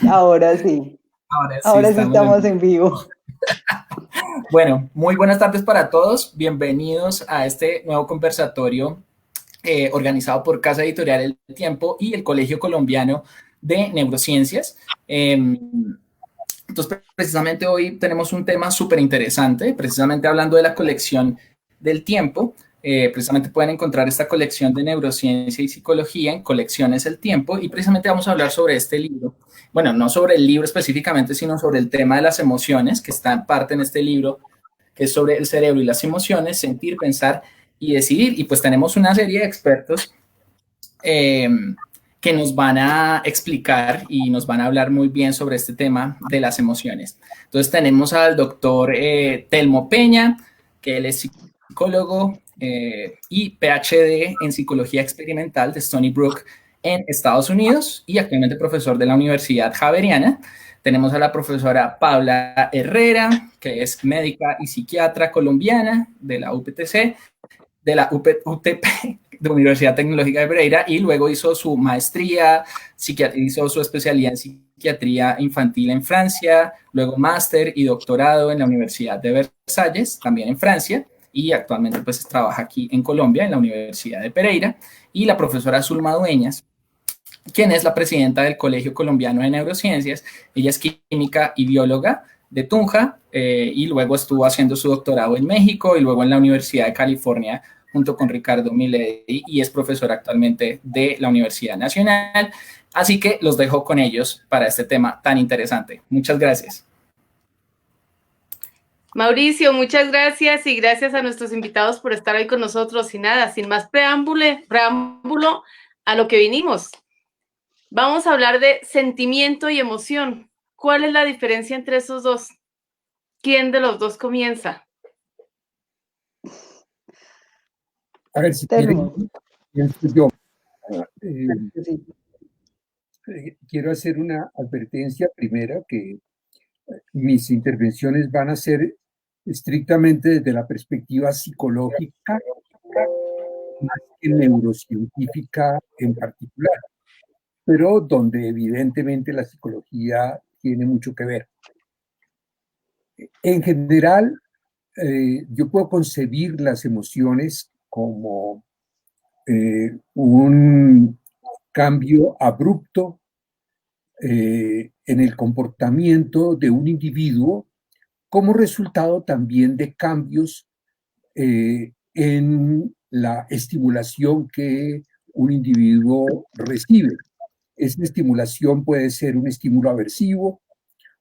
Ahora sí, Ahora sí, ahora sí estamos en estamos vivo. en vivo. Bueno, muy buenas tardes para todos. Bienvenidos a este nuevo conversatorio organizado por Casa Editorial El Tiempo y el Colegio Colombiano de Neurociencias. Entonces, precisamente hoy tenemos un tema súper interesante, precisamente hablando de la colección del tiempo. Precisamente pueden encontrar esta colección de neurociencia y psicología en Colecciones El Tiempo y precisamente vamos a hablar sobre este libro. Bueno, no sobre el libro específicamente, sino sobre el tema de las emociones, que está en parte en este libro, que es sobre el cerebro y las emociones, sentir, pensar y decidir. Y pues tenemos una serie de expertos eh, que nos van a explicar y nos van a hablar muy bien sobre este tema de las emociones. Entonces tenemos al doctor Telmo Peña, que él es psicólogo y PhD en psicología experimental de Stony Brook en Estados Unidos y actualmente profesor de la Universidad Javeriana. Tenemos a la profesora Paula Herrera, que es médica y psiquiatra colombiana de la UPTC, de la UTP, de Universidad Tecnológica de Pereira, y luego hizo su maestría, hizo su especialidad en psiquiatría infantil en Francia, luego máster y doctorado en la Universidad de Versalles, también en Francia, y actualmente pues trabaja aquí en Colombia, en la Universidad de Pereira, y la profesora Zulma Dueñas, quien es la presidenta del Colegio Colombiano de Neurociencias. Ella es química y bióloga de Tunja y luego estuvo haciendo su doctorado en México y luego en la Universidad de California junto con Ricardo Milei y es profesora actualmente de la Universidad Nacional. Así que los dejo con ellos para este tema tan interesante. Muchas gracias. Mauricio, muchas gracias y gracias a nuestros invitados por estar hoy con nosotros. Y nada, sin más preámbulo a lo que vinimos. Vamos a hablar de sentimiento y emoción. ¿Cuál es la diferencia entre esos dos? ¿Quién de los dos comienza? A ver, si quieren, Telmo. pienso yo. Eh, Sí. Quiero hacer una advertencia primera, que mis intervenciones van a ser estrictamente desde la perspectiva psicológica, más que neurocientífica en particular, pero donde evidentemente la psicología tiene mucho que ver. En general, yo puedo concebir las emociones como un cambio abrupto en el comportamiento de un individuo como resultado también de cambios en la estimulación que un individuo recibe. Esa estimulación puede ser un estímulo aversivo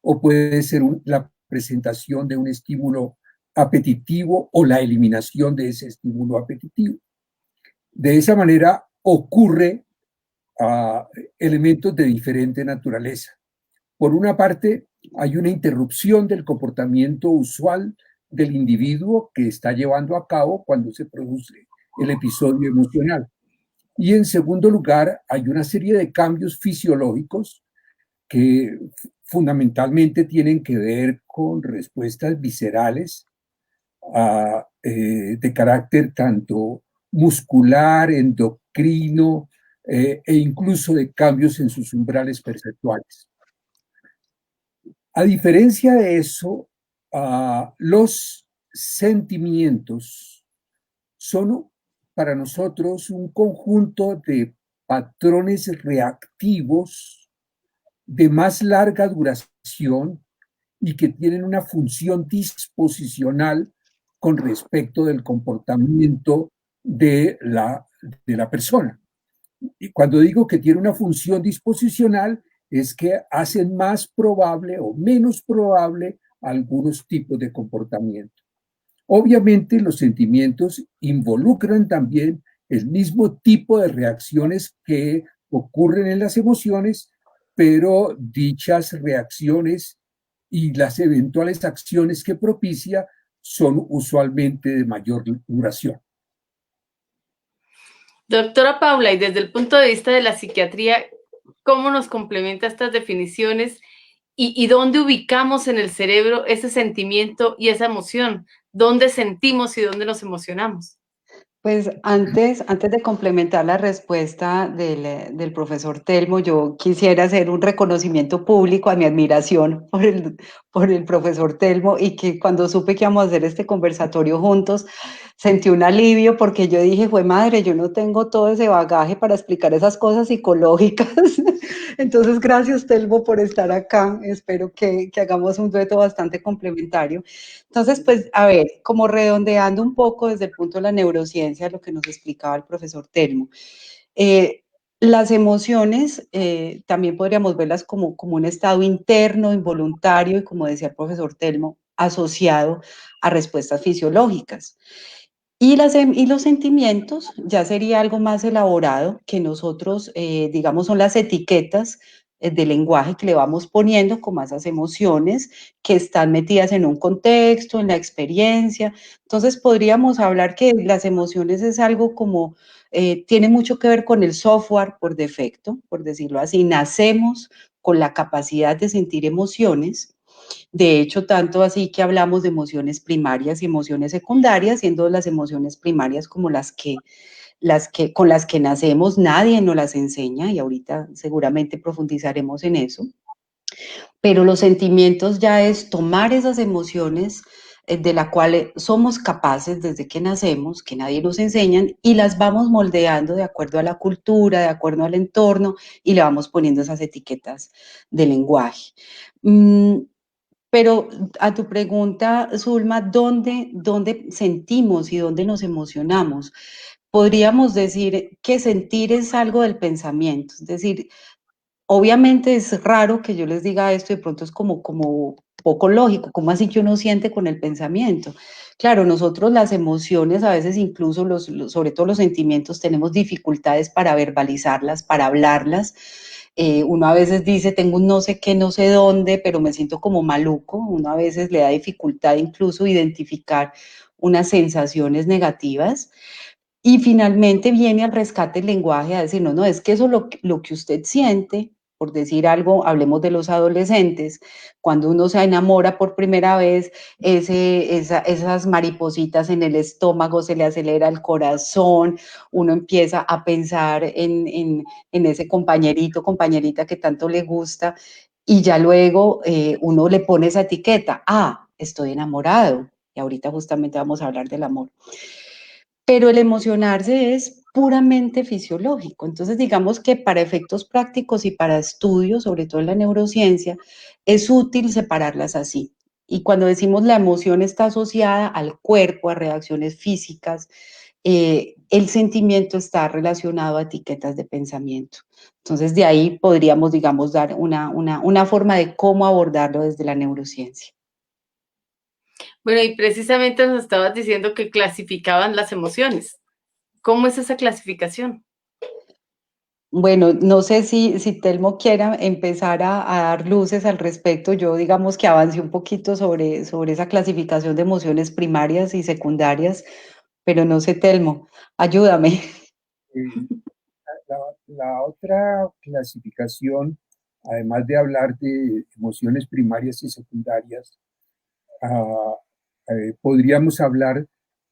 o puede ser la presentación de un estímulo apetitivo o la eliminación de ese estímulo apetitivo. De esa manera ocurre a elementos de diferente naturaleza. Por una parte, hay una interrupción del comportamiento usual del individuo que está llevando a cabo cuando se produce el episodio emocional. Y en segundo lugar, hay una serie de cambios fisiológicos que fundamentalmente tienen que ver con respuestas viscerales de carácter tanto muscular, endocrino e incluso de cambios en sus umbrales perceptuales. A diferencia de eso, los sentimientos son para nosotros un conjunto de patrones reactivos de más larga duración y que tienen una función disposicional con respecto del comportamiento de la persona. Y cuando digo que tiene una función disposicional, es que hacen más probable o menos probable algunos tipos de comportamiento. Obviamente los sentimientos involucran también el mismo tipo de reacciones que ocurren en las emociones, pero dichas reacciones y las eventuales acciones que propicia son usualmente de mayor duración. Doctora Paula, y desde el punto de vista de la psiquiatría, ¿cómo nos complementa estas definiciones y dónde ubicamos en el cerebro ese sentimiento y esa emoción? ¿Dónde sentimos y dónde nos emocionamos? Pues antes de complementar la respuesta del profesor Telmo, yo quisiera hacer un reconocimiento público a mi admiración por el profesor Telmo, y que cuando supe que íbamos a hacer este conversatorio juntos, sentí un alivio, porque yo dije, fue madre, yo no tengo todo ese bagaje para explicar esas cosas psicológicas. Entonces, gracias Telmo por estar acá. Espero que hagamos un dueto bastante complementario. Entonces, pues, a ver, como redondeando un poco desde el punto de la neurociencia, lo que nos explicaba el profesor Telmo, eh, las emociones también podríamos verlas como un estado interno, involuntario, y como decía el profesor Telmo, asociado a respuestas fisiológicas. Y los sentimientos ya sería algo más elaborado, que nosotros, digamos, son las etiquetas de lenguaje que le vamos poniendo como a esas emociones que están metidas en un contexto, en la experiencia. Entonces podríamos hablar que las emociones es algo como, tiene mucho que ver con el software por defecto, por decirlo así. Nacemos con la capacidad de sentir emociones. De hecho, tanto así que hablamos de emociones primarias y emociones secundarias, siendo las emociones primarias como con las que nacemos. Nadie nos las enseña, y ahorita seguramente profundizaremos en eso. Pero los sentimientos ya es tomar esas emociones de las cuales somos capaces desde que nacemos, que nadie nos enseña, y las vamos moldeando de acuerdo a la cultura, de acuerdo al entorno, y le vamos poniendo esas etiquetas de lenguaje. Pero a tu pregunta, Zulma, ¿dónde sentimos y dónde nos emocionamos? Podríamos decir que sentir es algo del pensamiento. Es decir, obviamente es raro que yo les diga esto, de pronto es como poco lógico. ¿Cómo así que uno siente con el pensamiento? Claro, nosotros las emociones, a veces incluso sobre todo los sentimientos, tenemos dificultades para verbalizarlas, para hablarlas. Uno a veces dice, tengo un no sé qué, no sé dónde, pero me siento como maluco. Uno a veces le da dificultad incluso identificar unas sensaciones negativas. Y finalmente viene al rescate el lenguaje a decir, no, no, es que eso lo que usted siente, por decir algo, hablemos de los adolescentes, cuando uno se enamora por primera vez, esas maripositas en el estómago, se le acelera el corazón, uno empieza a pensar en ese compañerito, compañerita que tanto le gusta, y ya luego uno le pone esa etiqueta, estoy enamorado, y ahorita justamente vamos a hablar del amor. Pero el emocionarse es puramente fisiológico. Entonces, digamos que para efectos prácticos y para estudios, sobre todo en la neurociencia, es útil separarlas así. Y cuando decimos la emoción está asociada al cuerpo, a reacciones físicas, el sentimiento está relacionado a etiquetas de pensamiento. Entonces, de ahí podríamos, digamos, dar una forma de cómo abordarlo desde la neurociencia. Bueno, y precisamente nos estabas diciendo que clasificaban las emociones. ¿Cómo es esa clasificación? Bueno, no sé si Telmo quiera empezar a dar luces al respecto. Yo digamos que avancé un poquito sobre esa clasificación de emociones primarias y secundarias, pero no sé, Telmo, ayúdame. La otra clasificación, además de hablar de emociones primarias y secundarias, podríamos hablar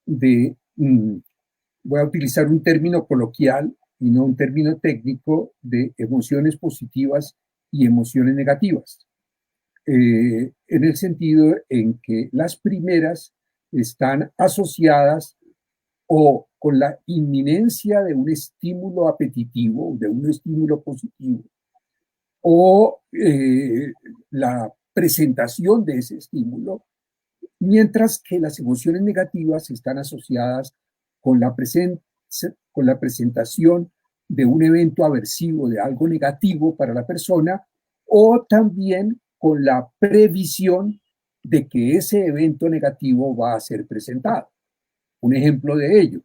de, voy a utilizar un término coloquial y no un término técnico, de emociones positivas y emociones negativas. En el sentido en que las primeras están asociadas o con la inminencia de un estímulo apetitivo, de un estímulo positivo, o la presentación de ese estímulo, mientras que las emociones negativas están asociadas con la presentación de un evento aversivo, de algo negativo para la persona, o también con la previsión de que ese evento negativo va a ser presentado. Un ejemplo de ello,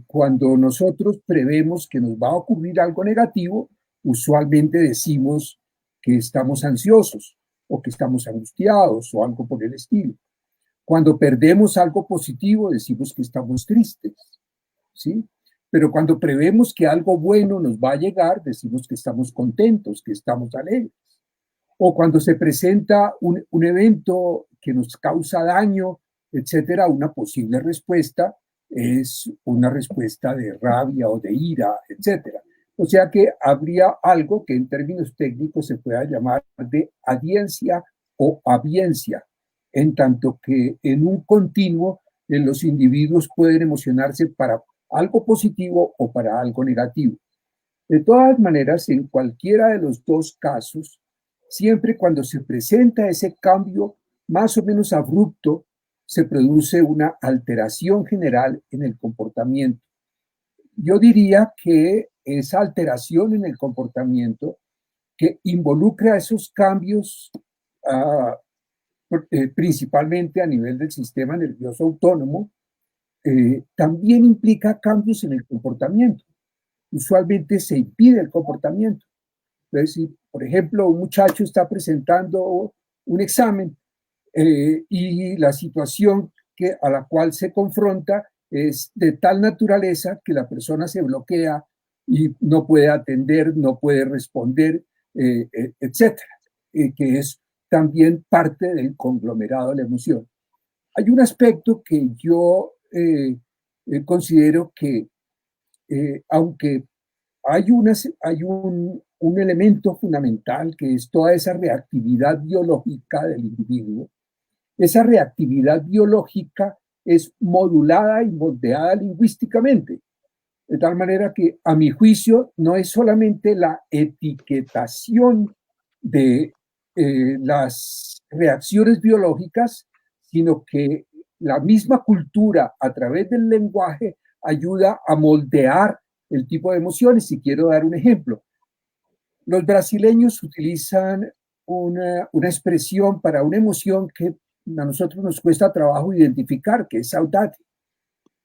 cuando nosotros prevemos que nos va a ocurrir algo negativo, usualmente decimos que estamos ansiosos o que estamos angustiados o algo por el estilo. Cuando perdemos algo positivo, decimos que estamos tristes, ¿sí? Pero cuando prevemos que algo bueno nos va a llegar, decimos que estamos contentos, que estamos alegres. O cuando se presenta un evento que nos causa daño, etcétera, una posible respuesta, es una respuesta de rabia o de ira, etc. O sea que habría algo que en términos técnicos se pueda llamar de adiencia o aviencia, en tanto que en un continuo los individuos pueden emocionarse para algo positivo o para algo negativo. De todas maneras, en cualquiera de los dos casos, siempre cuando se presenta ese cambio más o menos abrupto, se produce una alteración general en el comportamiento. Yo diría que esa alteración en el comportamiento que involucra esos cambios principalmente a nivel del sistema nervioso autónomo, también implica cambios en el comportamiento. Usualmente se impide el comportamiento. Entonces, si, por ejemplo, un muchacho está presentando un examen y la situación a la cual se confronta es de tal naturaleza que la persona se bloquea y no puede atender, no puede responder, etcétera, que es también parte del conglomerado de la emoción. Hay un aspecto que yo considero que, aunque hay un elemento fundamental que es toda esa reactividad biológica del individuo, esa reactividad biológica es modulada y moldeada lingüísticamente, de tal manera que, a mi juicio, no es solamente la etiquetación de las reacciones biológicas, sino que la misma cultura, a través del lenguaje, ayuda a moldear el tipo de emociones. Y quiero dar un ejemplo. Los brasileños utilizan una expresión para una emoción que a nosotros nos cuesta trabajo identificar, que es saudade,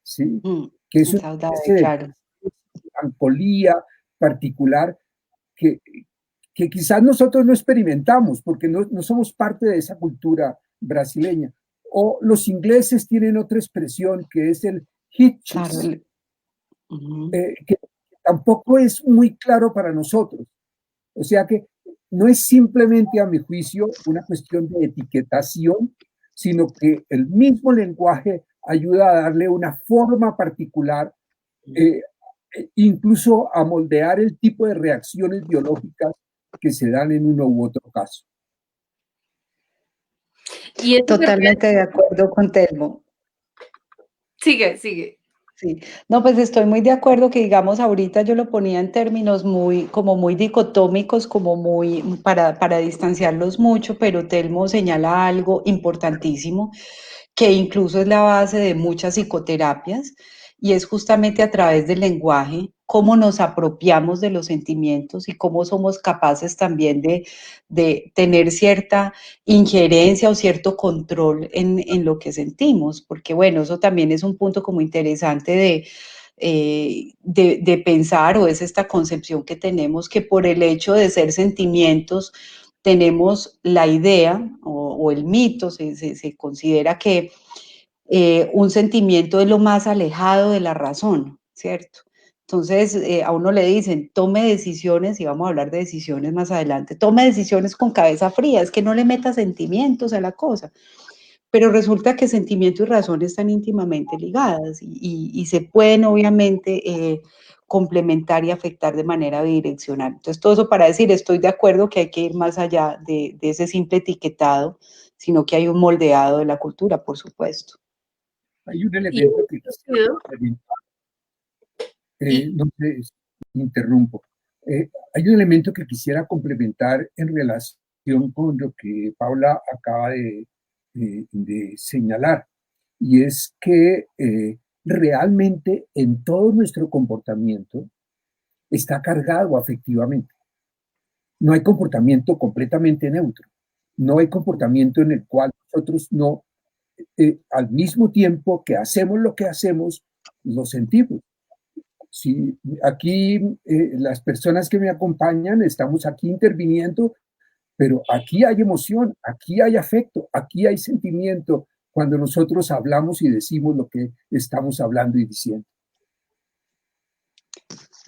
¿sí? Que es una especie de melancolía particular que quizás nosotros no experimentamos porque no somos parte de esa cultura brasileña. O los ingleses tienen otra expresión que es el hitches, que tampoco es muy claro para nosotros. O sea que no es simplemente, a mi juicio, una cuestión de etiquetación, sino que el mismo lenguaje ayuda a darle una forma particular, incluso a moldear el tipo de reacciones biológicas que se dan en uno u otro caso. Y totalmente de acuerdo con Telmo. Sigue. Sí, no, pues estoy muy de acuerdo que, digamos, ahorita yo lo ponía en términos muy dicotómicos, como muy, para distanciarlos mucho, pero Telmo señala algo importantísimo, que incluso es la base de muchas psicoterapias, y es justamente a través del lenguaje, cómo nos apropiamos de los sentimientos y cómo somos capaces también de tener cierta injerencia o cierto control en lo que sentimos, porque bueno, eso también es un punto como interesante de pensar, o es esta concepción que tenemos que por el hecho de ser sentimientos, tenemos la idea o el mito, se considera que un sentimiento es lo más alejado de la razón, ¿cierto? Entonces, a uno le dicen, tome decisiones, y vamos a hablar de decisiones más adelante, tome decisiones con cabeza fría, es que no le meta sentimientos a la cosa. Pero resulta que sentimiento y razón están íntimamente ligadas y se pueden obviamente complementar y afectar de manera bidireccional. Entonces, todo eso para decir, estoy de acuerdo que hay que ir más allá de ese simple etiquetado, sino que hay un moldeado de la cultura, por supuesto. Hay un elemento que no sé, interrumpo. Hay un elemento que quisiera complementar en relación con lo que Paula acaba de señalar, y es que realmente en todo nuestro comportamiento está cargado afectivamente. No hay comportamiento completamente neutro. No hay comportamiento en el cual nosotros no, al mismo tiempo que hacemos lo que hacemos, lo sentimos. Sí, aquí las personas que me acompañan estamos aquí interviniendo, pero aquí hay emoción, aquí hay afecto, aquí hay sentimiento cuando nosotros hablamos y decimos lo que estamos hablando y diciendo.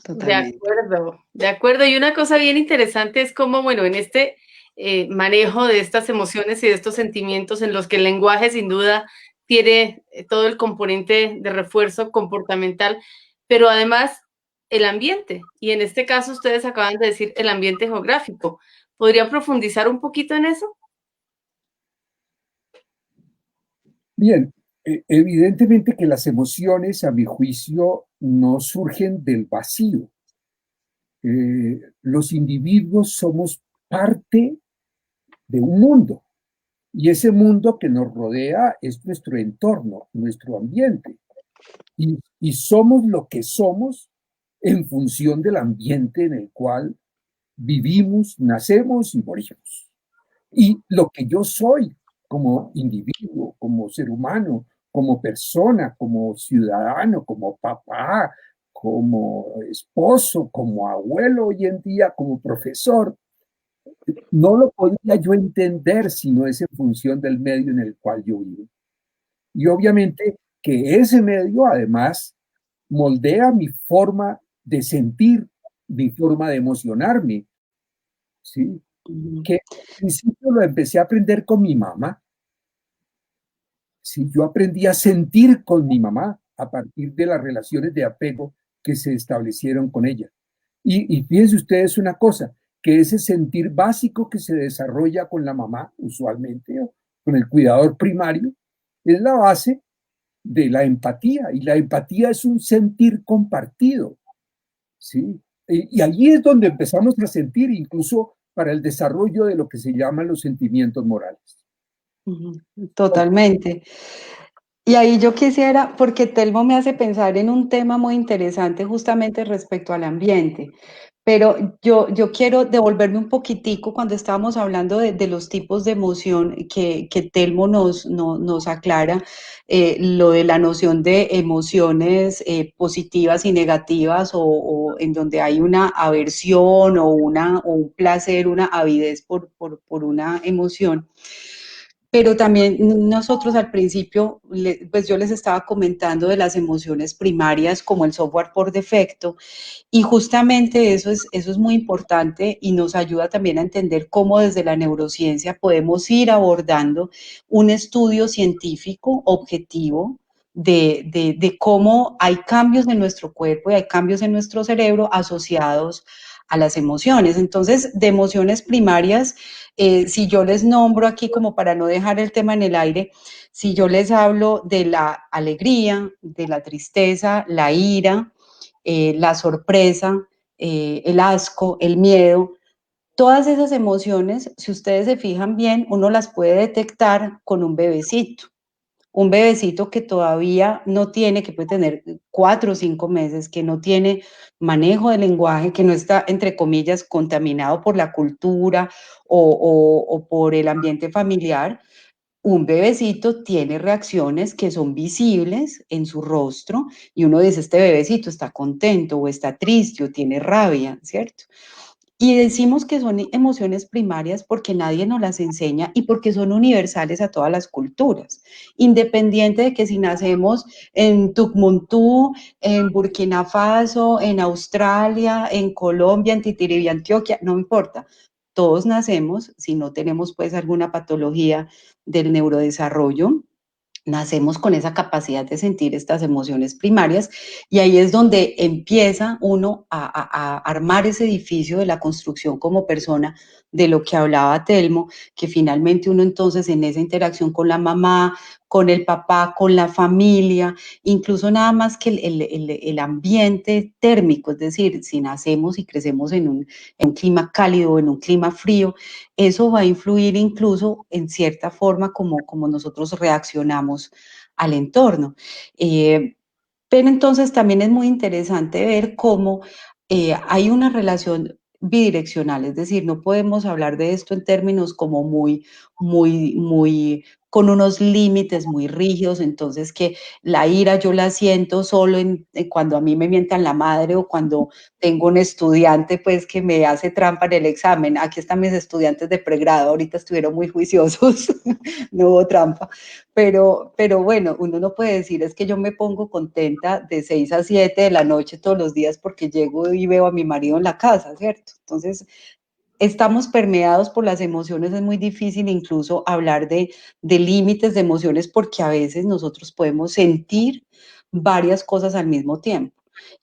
Totalmente. De acuerdo. Y una cosa bien interesante es cómo, bueno, en este manejo de estas emociones y de estos sentimientos en los que el lenguaje sin duda tiene todo el componente de refuerzo comportamental, pero además el ambiente. Y en este caso ustedes acaban de decir el ambiente geográfico. ¿Podría profundizar un poquito en eso? Bien, evidentemente que las emociones, a mi juicio, no surgen del vacío. Los individuos somos parte de un mundo, y ese mundo que nos rodea es nuestro entorno, nuestro ambiente. Y somos lo que somos en función del ambiente en el cual vivimos, nacemos y morimos. Y lo que yo soy como individuo, como ser humano, como persona, como ciudadano, como papá, como esposo, como abuelo hoy en día, como profesor, no lo podría yo entender si no es en función del medio en el cual yo vivo. Y obviamente que ese medio además moldea mi forma de sentir, mi forma de emocionarme, ¿sí? Que al principio lo empecé a aprender con mi mamá. Sí, yo aprendí a sentir con mi mamá a partir de las relaciones de apego que se establecieron con ella. Y fíjense ustedes una cosa, que ese sentir básico que se desarrolla con la mamá, usualmente, o con el cuidador primario, es la base de la empatía. Y la empatía es un sentir compartido, ¿sí? Y allí es donde empezamos a sentir, incluso para el desarrollo de lo que se llaman los sentimientos morales. Totalmente. Y ahí yo quisiera, porque Telmo me hace pensar en un tema muy interesante justamente respecto al ambiente, pero yo quiero devolverme un poquitico cuando estábamos hablando de los tipos de emoción que Telmo nos aclara, lo de la noción de emociones positivas y negativas o en donde hay una aversión o un placer, una avidez por una emoción. Pero también nosotros al principio, pues yo les estaba comentando de las emociones primarias como el software por defecto, y justamente eso es muy importante y nos ayuda también a entender cómo desde la neurociencia podemos ir abordando un estudio científico objetivo de cómo hay cambios en nuestro cuerpo y hay cambios en nuestro cerebro asociados a las emociones. Entonces, de emociones primarias, si yo les nombro aquí como para no dejar el tema en el aire, si yo les hablo de la alegría, de la tristeza, la ira, la sorpresa, el asco, el miedo, todas esas emociones, si ustedes se fijan bien, uno las puede detectar con un bebecito. Un bebecito que todavía no tiene, que puede tener 4 o 5 meses, que no tiene manejo de lenguaje, que no está, entre comillas, contaminado por la cultura o por el ambiente familiar, un bebecito tiene reacciones que son visibles en su rostro y uno dice, este bebecito está contento o está triste o tiene rabia, ¿cierto? Y decimos que son emociones primarias porque nadie nos las enseña y porque son universales a todas las culturas, independiente de que si nacemos en Tukmuntú, en Burkina Faso, en Australia, en Colombia, en Titiribí, Antioquia, no importa. Todos nacemos, si no tenemos pues alguna patología del neurodesarrollo, nacemos con esa capacidad de sentir estas emociones primarias y ahí es donde empieza uno a armar ese edificio de la construcción como persona de lo que hablaba Telmo, que finalmente uno entonces en esa interacción con la mamá, con el papá, con la familia, incluso nada más que el ambiente térmico, es decir, si nacemos y crecemos en un clima cálido o en un clima frío, eso va a influir incluso en cierta forma como nosotros reaccionamos al entorno. Pero entonces también es muy interesante ver cómo hay una relación bidireccional, es decir, no podemos hablar de esto en términos como muy, con unos límites muy rígidos, entonces que la ira yo la siento solo cuando a mí me mientan la madre o cuando tengo un estudiante pues que me hace trampa en el examen. Aquí están mis estudiantes de pregrado, ahorita estuvieron muy juiciosos, no hubo trampa. Pero bueno, uno no puede decir es que yo me pongo contenta de 6 a 7 de la noche todos los días porque llego y veo a mi marido en la casa, ¿cierto? Entonces, estamos permeados por las emociones, es muy difícil incluso hablar de límites de emociones porque a veces nosotros podemos sentir varias cosas al mismo tiempo.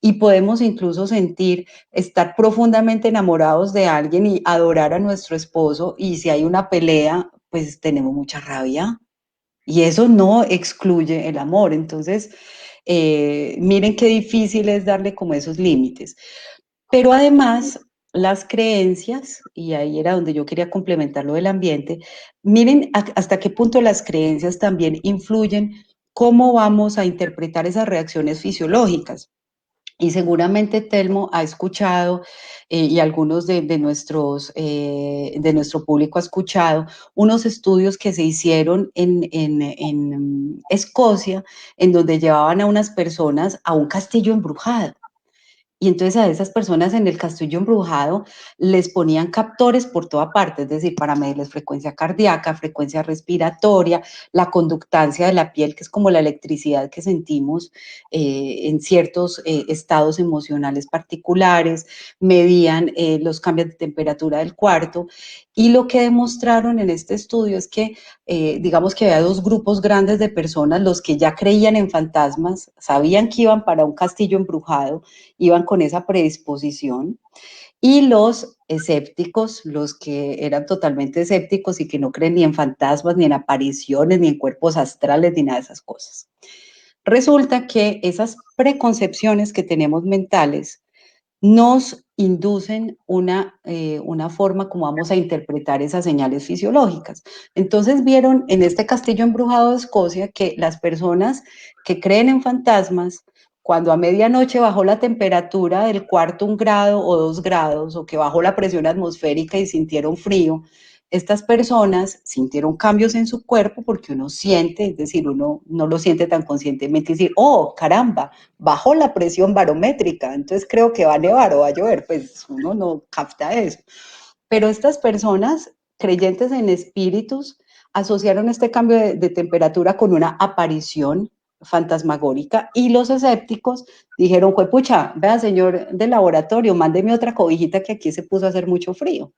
Y podemos incluso sentir, estar profundamente enamorados de alguien y adorar a nuestro esposo, y si hay una pelea, pues tenemos mucha rabia. Y eso no excluye el amor. Entonces, miren qué difícil es darle como esos límites. Pero además, las creencias, y ahí era donde yo quería complementar lo del ambiente, miren hasta qué punto las creencias también influyen cómo vamos a interpretar esas reacciones fisiológicas. Y seguramente Telmo ha escuchado, y algunos de nuestro público ha escuchado, unos estudios que se hicieron en Escocia, en donde llevaban a unas personas a un castillo embrujado. Y entonces a esas personas en el castillo embrujado les ponían captores por toda parte, es decir, para medirles frecuencia cardíaca, frecuencia respiratoria, la conductancia de la piel, que es como la electricidad que sentimos en ciertos estados emocionales particulares, medían los cambios de temperatura del cuarto. Y lo que demostraron en este estudio es que, digamos que había dos grupos grandes de personas, los que ya creían en fantasmas, sabían que iban para un castillo embrujado, iban con esa predisposición, y los escépticos, los que eran totalmente escépticos y que no creen ni en fantasmas, ni en apariciones, ni en cuerpos astrales, ni nada de esas cosas. Resulta que esas preconcepciones que tenemos mentales nos inducen una forma como vamos a interpretar esas señales fisiológicas. Entonces vieron en este castillo embrujado de Escocia que las personas que creen en fantasmas, cuando a medianoche bajó la temperatura del cuarto 1 grado o 2 grados, o que bajó la presión atmosférica y sintieron frío, estas personas sintieron cambios en su cuerpo porque uno siente, es decir, uno no lo siente tan conscientemente y decir, oh, caramba, bajó la presión barométrica, entonces creo que va a nevar o va a llover, pues uno no capta eso. Pero estas personas creyentes en espíritus asociaron este cambio de temperatura con una aparición fantasmagórica, y los escépticos dijeron, pucha, vea señor del laboratorio, mándeme otra cobijita que aquí se puso a hacer mucho frío.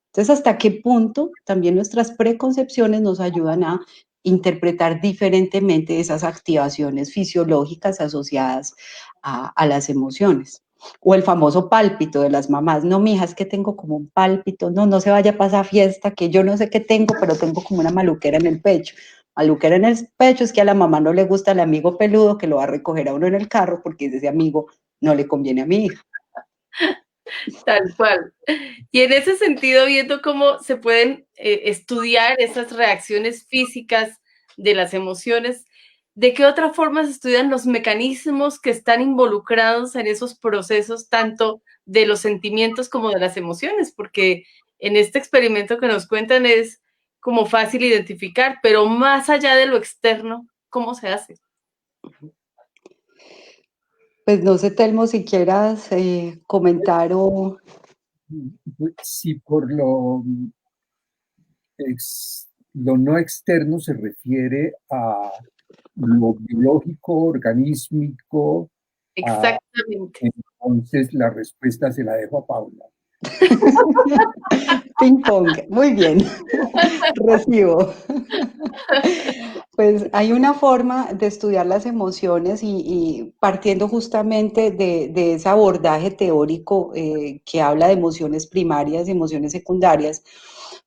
Entonces, ¿hasta qué punto también nuestras preconcepciones nos ayudan a interpretar diferentemente esas activaciones fisiológicas asociadas a las emociones? O el famoso pálpito de las mamás. No, mija, es que tengo como un pálpito. No, no se vaya a pasar fiesta, que yo no sé qué tengo, pero tengo como una maluquera en el pecho. Maluquera en el pecho es que a la mamá no le gusta el amigo peludo que lo va a recoger a uno en el carro porque ese amigo no le conviene a mi hija. Tal cual. Y en ese sentido, viendo cómo se pueden estudiar esas reacciones físicas de las emociones, ¿de qué otra forma se estudian los mecanismos que están involucrados en esos procesos, tanto de los sentimientos como de las emociones? Porque en este experimento que nos cuentan es como fácil identificar, pero más allá de lo externo, ¿cómo se hace? Pues no sé, Telmo, si quieras comentar o... Si por lo no externo se refiere a lo biológico, organísmico, Exactamente. entonces la respuesta se la dejo a Paula. Ping pong, muy bien, recibo. Pues hay una forma de estudiar las emociones y partiendo justamente de ese abordaje teórico que habla de emociones primarias y emociones secundarias,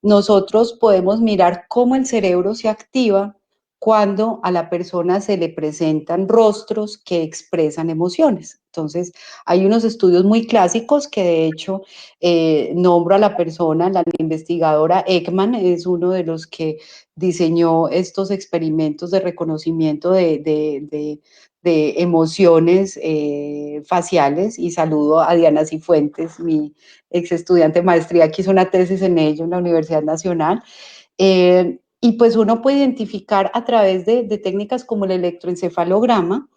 nosotros podemos mirar cómo el cerebro se activa cuando a la persona se le presentan rostros que expresan emociones. Entonces, hay unos estudios muy clásicos que de hecho nombro a la persona, la investigadora Ekman es uno de los que diseñó estos experimentos de reconocimiento de emociones faciales, y saludo a Diana Cifuentes, mi ex estudiante de maestría que hizo una tesis en ello en la Universidad Nacional. Y pues uno puede identificar a través de técnicas como el electroencefalograma,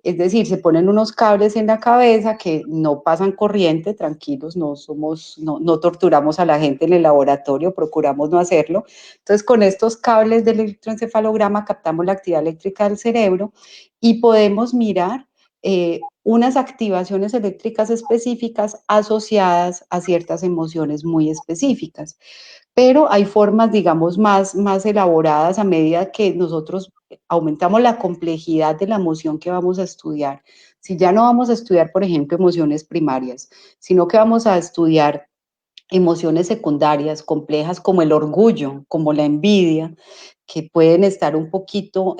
es decir, se ponen unos cables en la cabeza que no pasan corriente, tranquilos, no torturamos a la gente en el laboratorio, procuramos no hacerlo. Entonces, con estos cables del electroencefalograma captamos la actividad eléctrica del cerebro y podemos mirar unas activaciones eléctricas específicas asociadas a ciertas emociones muy específicas. Pero hay formas, digamos, más elaboradas a medida que nosotros aumentamos la complejidad de la emoción que vamos a estudiar. Si ya no vamos a estudiar, por ejemplo, emociones primarias, sino que vamos a estudiar emociones secundarias complejas como el orgullo, como la envidia, que pueden estar un poquito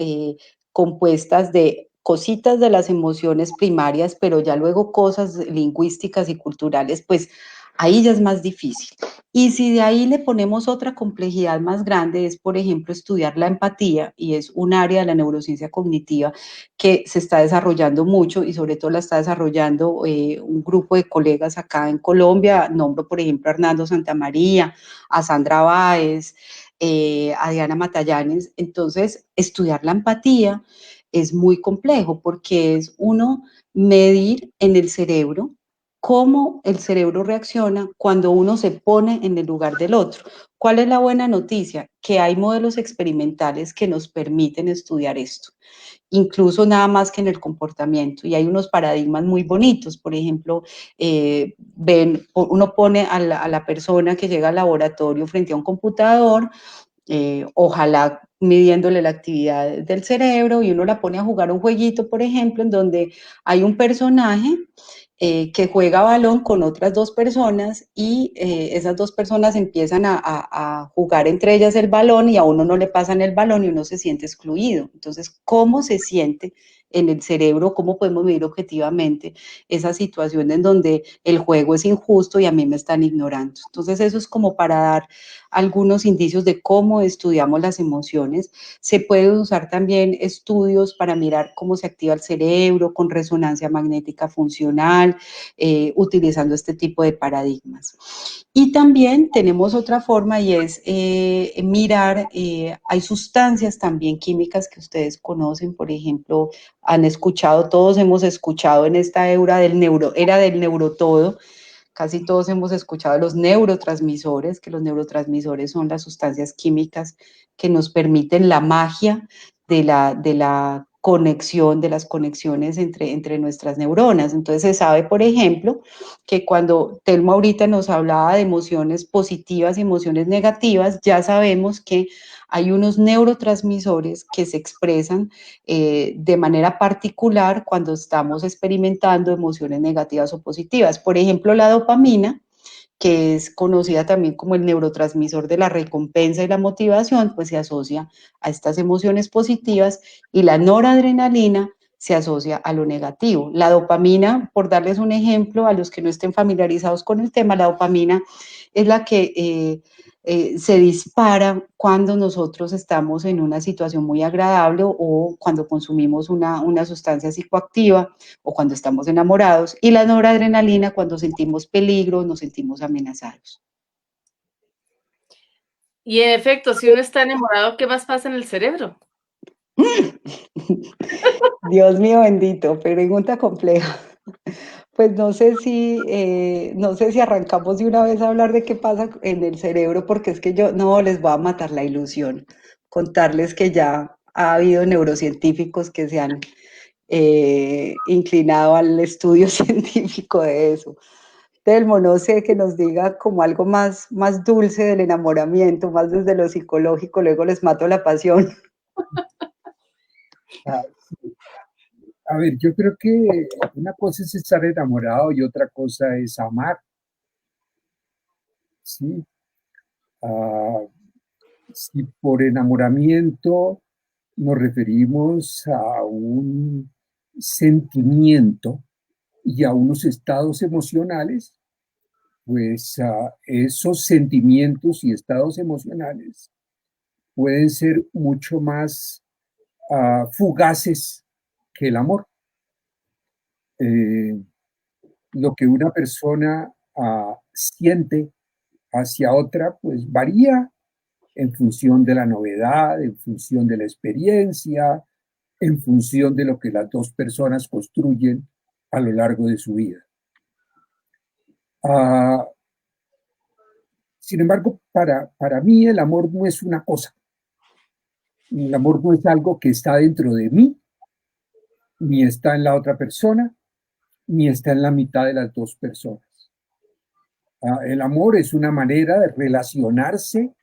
compuestas de cositas de las emociones primarias, pero ya luego cosas lingüísticas y culturales, pues ahí ya es más difícil. Y si de ahí le ponemos otra complejidad más grande, es, por ejemplo, estudiar la empatía, y es un área de la neurociencia cognitiva que se está desarrollando mucho y sobre todo la está desarrollando un grupo de colegas acá en Colombia. Nombro, por ejemplo, a Hernando Santamaría, a Sandra Báez, a Diana Matallanes. Entonces, estudiar la empatía es muy complejo porque es uno medir en el cerebro cómo el cerebro reacciona cuando uno se pone en el lugar del otro. ¿Cuál es la buena noticia? Que hay modelos experimentales que nos permiten estudiar esto, incluso nada más que en el comportamiento. Y hay unos paradigmas muy bonitos. Por ejemplo, uno pone a la persona que llega al laboratorio frente a un computador, ojalá midiéndole la actividad del cerebro, y uno la pone a jugar un jueguito, por ejemplo, en donde hay un personaje que juega balón con otras dos personas, y esas dos personas empiezan a jugar entre ellas el balón, y a uno no le pasan el balón y uno se siente excluido. Entonces, ¿cómo se siente en el cerebro? ¿Cómo podemos medir objetivamente esa situación en donde el juego es injusto y a mí me están ignorando? Entonces, eso es como para dar algunos indicios de cómo estudiamos las emociones. Se pueden usar también estudios para mirar cómo se activa el cerebro con resonancia magnética funcional, utilizando este tipo de paradigmas. Y también tenemos otra forma, y es mirar, hay sustancias también químicas que ustedes conocen, por ejemplo, han escuchado, todos hemos escuchado en esta era del neurotodo, casi todos hemos escuchado los neurotransmisores, que los neurotransmisores son las sustancias químicas que nos permiten la magia de la conexión, de las conexiones entre nuestras neuronas. Entonces se sabe, por ejemplo, que cuando Telmo ahorita nos hablaba de emociones positivas y emociones negativas, ya sabemos que hay unos neurotransmisores que se expresan de manera particular cuando estamos experimentando emociones negativas o positivas. Por ejemplo, la dopamina, que es conocida también como el neurotransmisor de la recompensa y la motivación, pues se asocia a estas emociones positivas, y la noradrenalina se asocia a lo negativo. La dopamina, por darles un ejemplo, a los que no estén familiarizados con el tema, la dopamina es la que se dispara cuando nosotros estamos en una situación muy agradable, o cuando consumimos una sustancia psicoactiva, o cuando estamos enamorados, y la noradrenalina cuando sentimos peligro, nos sentimos amenazados. Y en efecto, si uno está enamorado, ¿qué más pasa en el cerebro? Dios mío bendito, pregunta compleja. Pues no sé si arrancamos de una vez a hablar de qué pasa en el cerebro, porque es que yo no les voy a matar la ilusión. Contarles que ya ha habido neurocientíficos que se han inclinado al estudio científico de eso. Telmo, no sé, que nos diga como algo más dulce del enamoramiento, más desde lo psicológico, luego les mato la pasión. Sí. A ver, yo creo que una cosa es estar enamorado y otra cosa es amar. ¿Sí? Si por enamoramiento nos referimos a un sentimiento y a unos estados emocionales, pues esos sentimientos y estados emocionales pueden ser mucho más fugaces que el amor. Lo que una persona siente hacia otra, pues varía en función de la novedad, en función de la experiencia, en función de lo que las dos personas construyen a lo largo de su vida. Sin embargo, para mí el amor no es una cosa. El amor no es algo que está dentro de mí, ni está en la otra persona, ni está en la mitad de las dos personas. El amor es una manera de relacionarse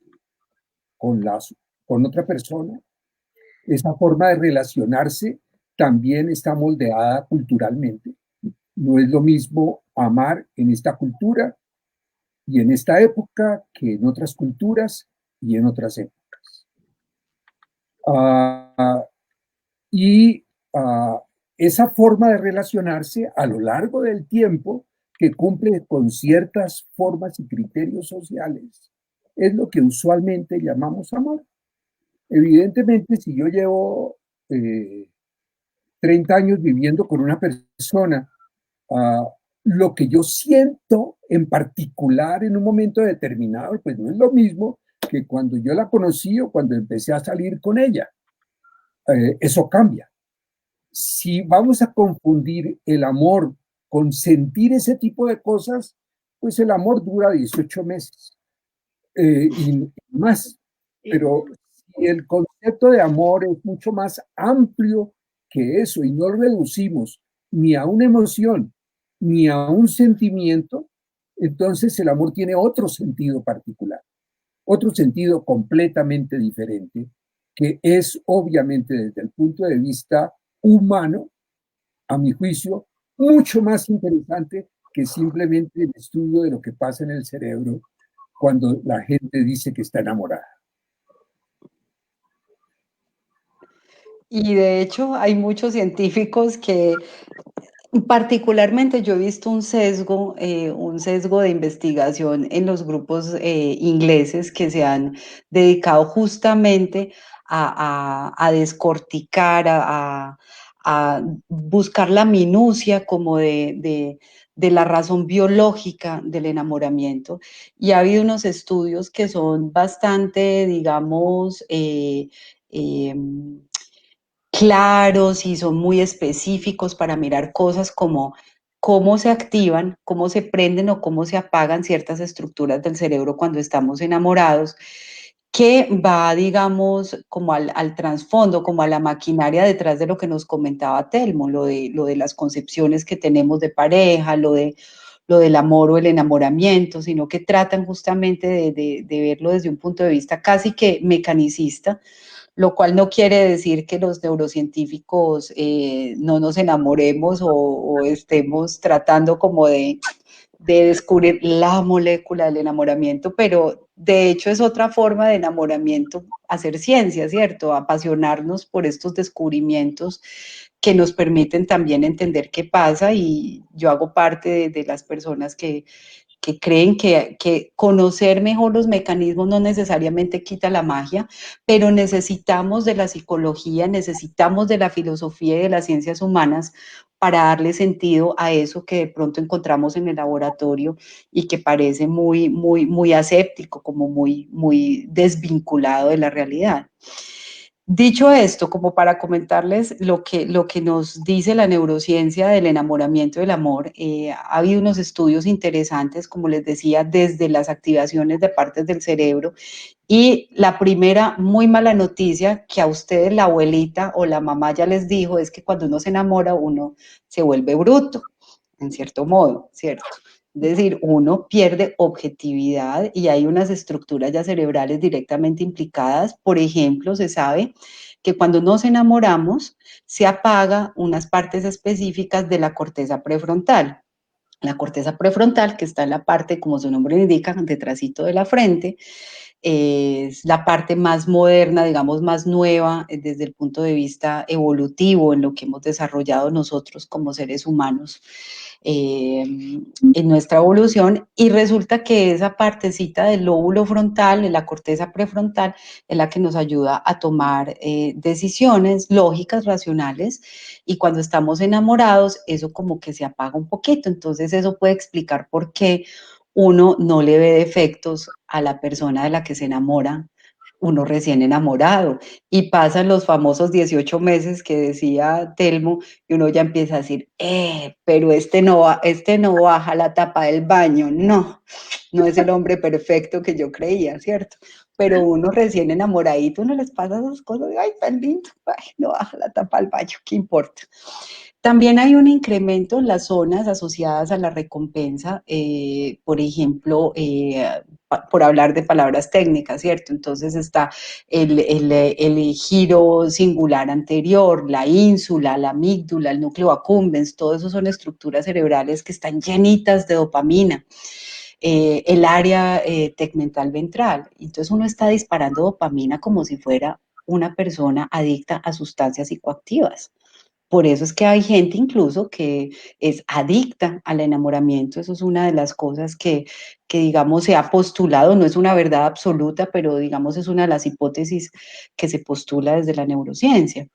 con otra persona. Esa forma de relacionarse también está moldeada culturalmente. No es lo mismo amar en esta cultura y en esta época que en otras culturas y en otras épocas. Y esa forma de relacionarse a lo largo del tiempo, que cumple con ciertas formas y criterios sociales, es lo que usualmente llamamos amor. Evidentemente, si yo llevo 30 años viviendo con una persona, lo que yo siento en particular en un momento determinado, pues no es lo mismo que cuando yo la conocí o cuando empecé a salir con ella. Eso cambia. Si vamos a confundir el amor con sentir ese tipo de cosas, pues el amor dura 18 meses y más. Pero si el concepto de amor es mucho más amplio que eso y no reducimos ni a una emoción ni a un sentimiento, entonces el amor tiene otro sentido particular, otro sentido completamente diferente, que es obviamente desde el punto de vista humano, a mi juicio, mucho más interesante que simplemente el estudio de lo que pasa en el cerebro cuando la gente dice que está enamorada. Y de hecho hay muchos científicos que particularmente yo he visto un sesgo de investigación en los grupos ingleses que se han dedicado justamente a descorticar, a buscar la minucia como de la razón biológica del enamoramiento. Y ha habido unos estudios que son bastante, digamos, eh, claros y son muy específicos para mirar cosas como cómo se activan, cómo se prenden o cómo se apagan ciertas estructuras del cerebro cuando estamos enamorados, que va, digamos, como al trasfondo, como a la maquinaria detrás de lo que nos comentaba Telmo, lo de las concepciones que tenemos de pareja, lo del amor o el enamoramiento, sino que tratan justamente de verlo desde un punto de vista casi que mecanicista, lo cual no quiere decir que los neurocientíficos no nos enamoremos o estemos tratando como de descubrir la molécula del enamoramiento, pero de hecho es otra forma de enamoramiento, hacer ciencia, ¿cierto? Apasionarnos por estos descubrimientos que nos permiten también entender qué pasa, y yo hago parte de las personas que creen que conocer mejor los mecanismos no necesariamente quita la magia, pero necesitamos de la psicología, necesitamos de la filosofía y de las ciencias humanas para darle sentido a eso que de pronto encontramos en el laboratorio y que parece muy aséptico, como muy desvinculado de la realidad. Dicho esto, como para comentarles lo que nos dice la neurociencia del enamoramiento del amor, ha habido unos estudios interesantes, como les decía, desde las activaciones de partes del cerebro. Y la primera muy mala noticia que a ustedes la abuelita o la mamá ya les dijo es que cuando uno se enamora uno se vuelve bruto, en cierto modo, ¿cierto? Es decir, uno pierde objetividad y hay unas estructuras ya cerebrales directamente implicadas. Por ejemplo, se sabe que cuando nos enamoramos se apaga unas partes específicas de la corteza prefrontal. La corteza prefrontal, que está en la parte, como su nombre indica, detrásito de la frente, es la parte más moderna, digamos, más nueva desde el punto de vista evolutivo en lo que hemos desarrollado nosotros como seres humanos en nuestra evolución, y resulta que esa partecita del lóbulo frontal, de la corteza prefrontal, es la que nos ayuda a tomar decisiones lógicas, racionales, y cuando estamos enamorados, eso como que se apaga un poquito. Entonces eso puede explicar por qué uno no le ve defectos a la persona de la que se enamora, uno recién enamorado, y pasan los famosos 18 meses que decía Telmo, y uno ya empieza a decir, pero este no baja la tapa del baño, no es el hombre perfecto que yo creía, ¿cierto? Pero uno recién enamoradito, uno les pasa esas cosas, ay, tan lindo, ay, no baja la tapa del baño, ¿qué importa? También hay un incremento en las zonas asociadas a la recompensa, por ejemplo, por hablar de palabras técnicas, ¿cierto? Entonces está el giro singular anterior, la ínsula, la amígdala, el núcleo accumbens, todo eso son estructuras cerebrales que están llenitas de dopamina. El área tegmental ventral. Entonces uno está disparando dopamina como si fuera una persona adicta a sustancias psicoactivas. Por eso es que hay gente incluso que es adicta al enamoramiento. Eso es una de las cosas digamos, se ha postulado. No es una verdad absoluta, pero, digamos, es una de las hipótesis que se postula desde la neurociencia.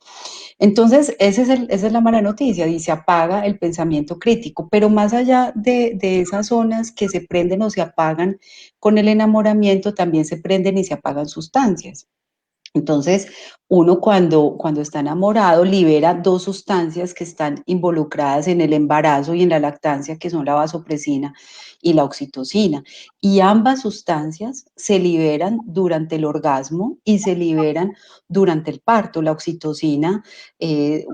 Entonces, esa es la mala noticia, y se apaga el pensamiento crítico. Pero más allá de esas zonas que se prenden o se apagan con el enamoramiento, también se prenden y se apagan sustancias. Entonces, uno cuando está enamorado libera dos sustancias que están involucradas en el embarazo y en la lactancia, que son la vasopresina y la oxitocina. Y ambas sustancias se liberan durante el orgasmo y se liberan durante el parto. La oxitocina,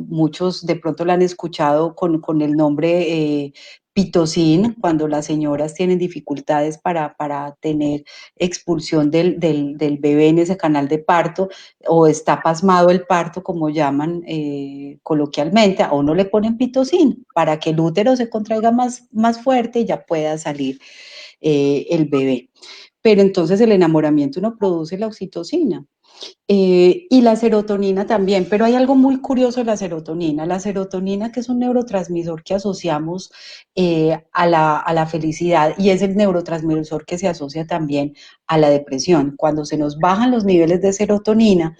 muchos de pronto la han escuchado con el nombre pitocin, cuando las señoras tienen dificultades para tener expulsión del bebé en ese canal de parto, o está pasmado el parto, como llaman coloquialmente, a uno le ponen pitocin para que el útero se contraiga más fuerte y ya pueda salir el bebé. Pero entonces el enamoramiento no produce la oxitocina. Y la serotonina también, pero hay algo muy curioso de la serotonina. La serotonina, que es un neurotransmisor que asociamos a la felicidad, y es el neurotransmisor que se asocia también a la depresión. Cuando se nos bajan los niveles de serotonina,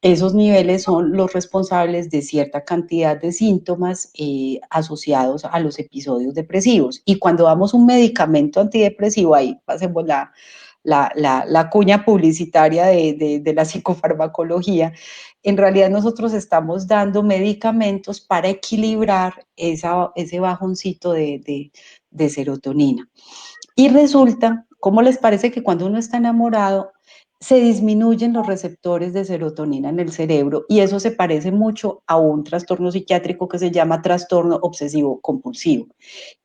esos niveles son los responsables de cierta cantidad de síntomas asociados a los episodios depresivos. Y cuando damos un medicamento antidepresivo, ahí pasemos la cuña publicitaria de la psicofarmacología, en realidad nosotros estamos dando medicamentos para equilibrar ese bajoncito de serotonina. Y resulta, ¿cómo les parece que cuando uno está enamorado se disminuyen los receptores de serotonina en el cerebro? Y eso se parece mucho a un trastorno psiquiátrico que se llama trastorno obsesivo compulsivo.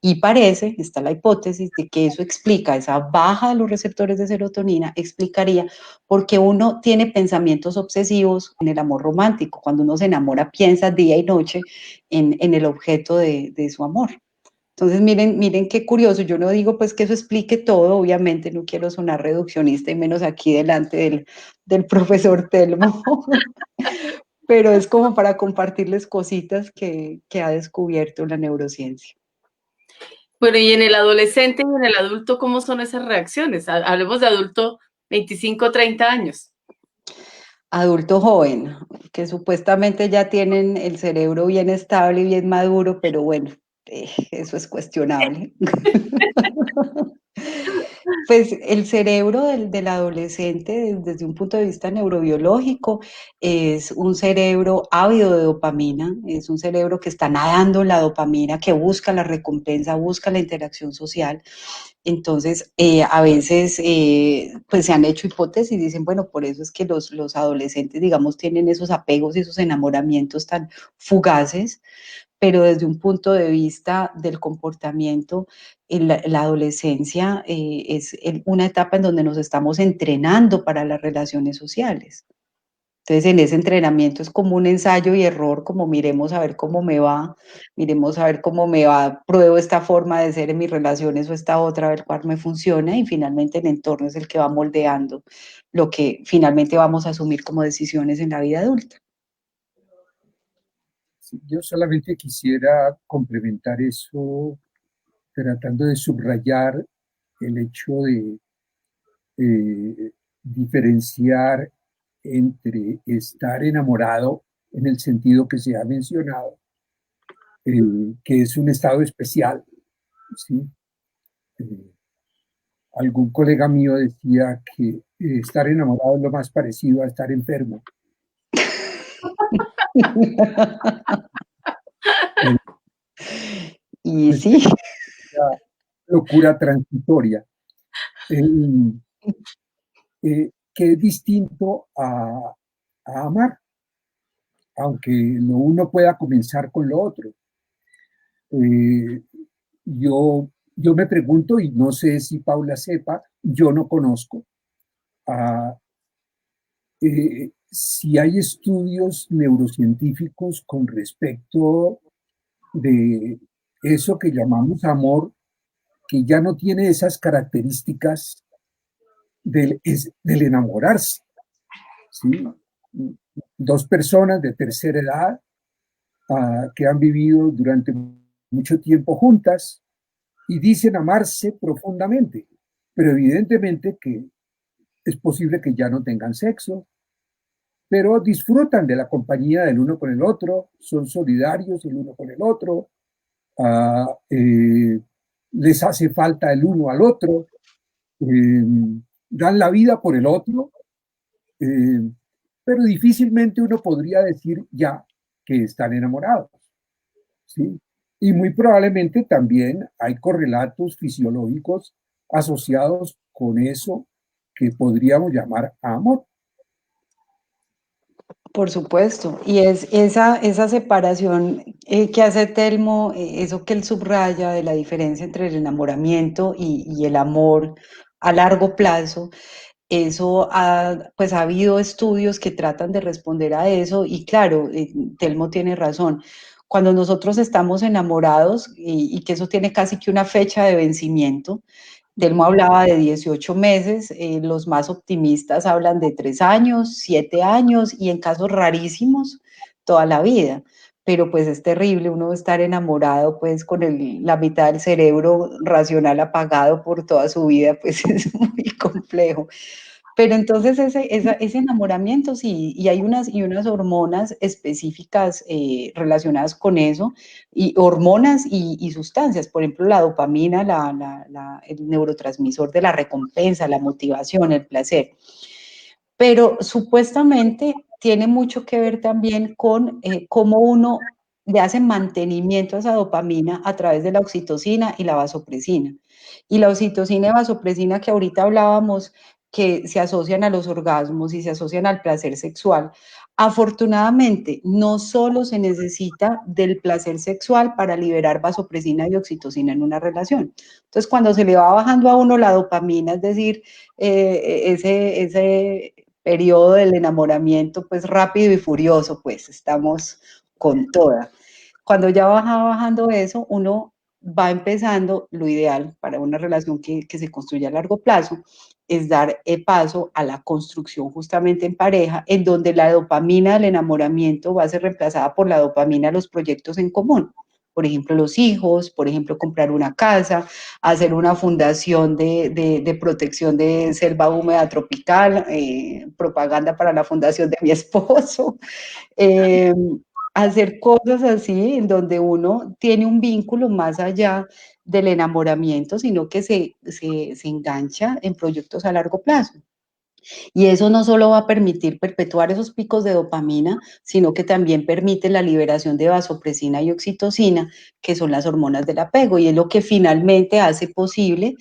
Y parece, está la hipótesis de que eso explica, esa baja de los receptores de serotonina, explicaría por qué uno tiene pensamientos obsesivos en el amor romántico. Cuando uno se enamora, piensa día y noche en el objeto de su amor. Entonces, miren qué curioso. Yo no digo pues que eso explique todo, obviamente no quiero sonar reduccionista y menos aquí delante del profesor Telmo, pero es como para compartirles cositas que ha descubierto la neurociencia. Bueno, y en el adolescente y en el adulto, ¿cómo son esas reacciones? Hablemos de adulto 25, 30 años. Adulto joven, que supuestamente ya tienen el cerebro bien estable y bien maduro, pero bueno, eso es cuestionable. Pues el cerebro del adolescente, desde un punto de vista neurobiológico, es un cerebro ávido de dopamina, es un cerebro que está nadando en la dopamina, que busca la recompensa, busca la interacción social. Entonces, a veces, pues se han hecho hipótesis y dicen, bueno, por eso es que los adolescentes, digamos, tienen esos apegos y esos enamoramientos tan fugaces, pero desde un punto de vista del comportamiento, la adolescencia es una etapa en donde nos estamos entrenando para las relaciones sociales. Entonces, en ese entrenamiento es como un ensayo y error, como miremos a ver cómo me va, miremos a ver cómo me va, pruebo esta forma de ser en mis relaciones o esta otra, a ver cuál me funciona, y finalmente el entorno es el que va moldeando lo que finalmente vamos a asumir como decisiones en la vida adulta. Yo solamente quisiera complementar eso tratando de subrayar el hecho de diferenciar entre estar enamorado en el sentido que se ha mencionado, que es un estado especial, ¿sí? Algún colega mío decía que estar enamorado es lo más parecido a estar enfermo. Y sí. Locura transitoria, que es distinto a amar, aunque uno pueda comenzar con lo otro. Eh, yo me pregunto, y no sé si Paula sepa, yo no conozco, si hay estudios neurocientíficos con respecto de eso que llamamos amor, que ya no tiene esas características del enamorarse, ¿sí? Dos personas de tercera edad que han vivido durante mucho tiempo juntas y dicen amarse profundamente, pero evidentemente que es posible que ya no tengan sexo, pero disfrutan de la compañía del uno con el otro, son solidarios el uno con el otro, les hace falta el uno al otro, eh, dan la vida por el otro, eh, pero difícilmente uno podría decir ya que están enamorados, ¿sí? Y muy probablemente también hay correlatos fisiológicos asociados con eso que podríamos llamar amor. Por supuesto, y es esa separación que hace Telmo, eso que él subraya de la diferencia entre el enamoramiento y el amor a largo plazo. Eso pues ha habido estudios que tratan de responder a eso y claro, Telmo tiene razón. Cuando nosotros estamos enamorados y que eso tiene casi que una fecha de vencimiento, Telmo hablaba de 18 meses, los más optimistas hablan de 3 años, 7 años y en casos rarísimos toda la vida. Pero pues es terrible uno estar enamorado pues con la mitad del cerebro racional apagado por toda su vida, pues es muy complejo. Pero entonces ese enamoramiento sí, y hay unas hormonas específicas relacionadas con eso, y hormonas y sustancias, por ejemplo, la dopamina, el neurotransmisor de la recompensa, la motivación, el placer. Pero supuestamente tiene mucho que ver también con cómo uno le hace mantenimiento a esa dopamina a través de la oxitocina y la vasopresina. Y la oxitocina y vasopresina que ahorita hablábamos, que se asocian a los orgasmos y se asocian al placer sexual. Afortunadamente, no solo se necesita del placer sexual para liberar vasopresina y oxitocina en una relación. Entonces, cuando se le va bajando a uno la dopamina, es decir, ese periodo del enamoramiento, pues rápido y furioso, pues estamos con toda. Cuando ya va bajando eso, uno va empezando, lo ideal para una relación que se construye a largo plazo, es dar paso a la construcción justamente en pareja, en donde la dopamina del enamoramiento va a ser reemplazada por la dopamina de los proyectos en común. Por ejemplo, los hijos, por ejemplo, comprar una casa, hacer una fundación de protección de selva húmeda tropical, propaganda para la fundación de mi esposo, eh, hacer cosas así en donde uno tiene un vínculo más allá del enamoramiento, sino que se engancha en proyectos a largo plazo. Y eso no solo va a permitir perpetuar esos picos de dopamina, sino que también permite la liberación de vasopresina y oxitocina, que son las hormonas del apego, y es lo que finalmente hace posible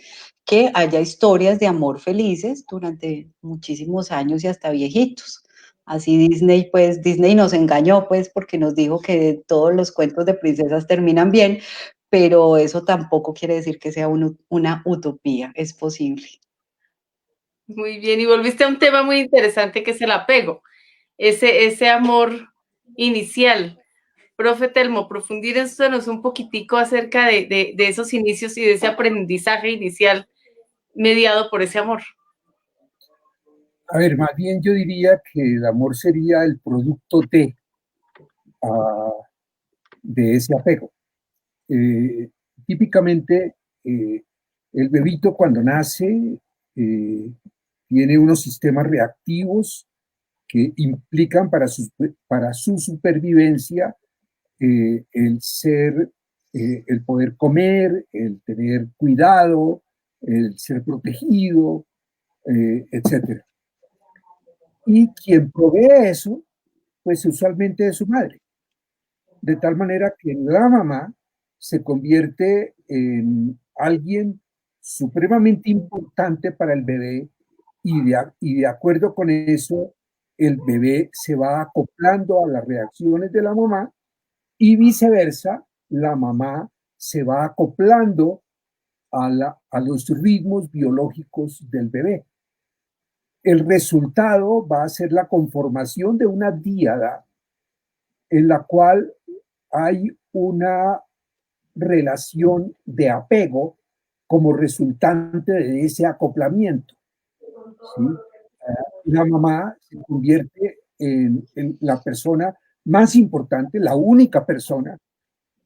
que haya historias de amor felices durante muchísimos años y hasta viejitos. Así Disney, pues Disney nos engañó, pues, porque nos dijo que todos los cuentos de princesas terminan bien, pero eso tampoco quiere decir que sea una utopía, es posible. Muy bien, y volviste a un tema muy interesante que es el apego, ese amor inicial. Profe Telmo, profundícenos un poquitico acerca de esos inicios y de ese aprendizaje inicial mediado por ese amor. A ver, más bien yo diría que el amor sería el producto de ese apego. Eh, típicamente, el bebito cuando nace tiene unos sistemas reactivos que implican para su supervivencia el poder comer, el tener cuidado, el ser protegido, etc. Y quien provee eso, pues usualmente es su madre. De tal manera que la mamá se convierte en alguien supremamente importante para el bebé y de acuerdo con eso, el bebé se va acoplando a las reacciones de la mamá y viceversa, la mamá se va acoplando a los ritmos biológicos del bebé. El resultado va a ser la conformación de una díada en la cual hay una relación de apego como resultante de ese acoplamiento. ¿Sí? La mamá se convierte en la persona más importante, la única persona,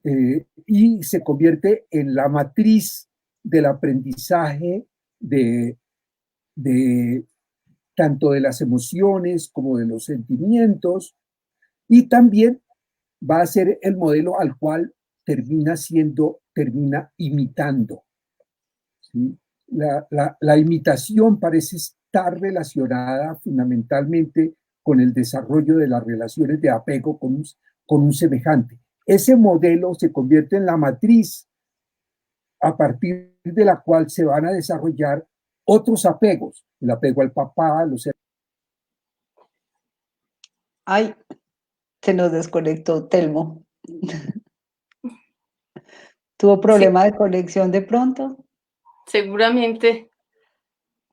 y se convierte en la matriz del aprendizaje de tanto de las emociones como de los sentimientos, y también va a ser el modelo al cual termina imitando. ¿Sí? La imitación parece estar relacionada fundamentalmente con el desarrollo de las relaciones de apego con un semejante. Ese modelo se convierte en la matriz a partir de la cual se van a desarrollar otros apegos, el apego al papá, los... Ay, se nos desconectó Telmo. ¿Tuvo problema de conexión de pronto? Seguramente.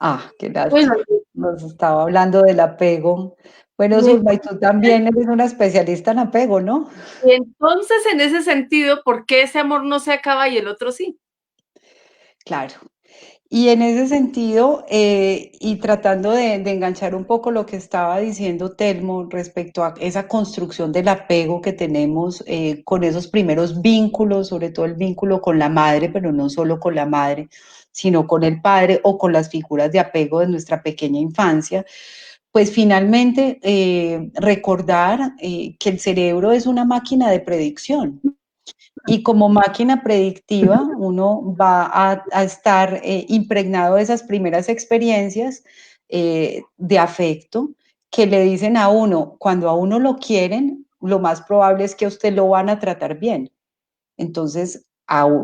Ah, qué Bueno, lástima. Nos estaba hablando del apego. Bueno, Zulma, y tú también eres una especialista en apego, ¿no? y entonces, en ese sentido, ¿por qué ese amor no se acaba y el otro sí? Claro. Y en ese sentido, y tratando de enganchar un poco lo que estaba diciendo Telmo respecto a esa construcción del apego que tenemos con esos primeros vínculos, sobre todo el vínculo con la madre, pero no solo con la madre, sino con el padre o con las figuras de apego de nuestra pequeña infancia, pues finalmente recordar que el cerebro es una máquina de predicción. Y como máquina predictiva, uno va a estar impregnado de esas primeras experiencias de afecto que le dicen a uno, cuando a uno lo quieren, lo más probable es que a usted lo van a tratar bien. Entonces,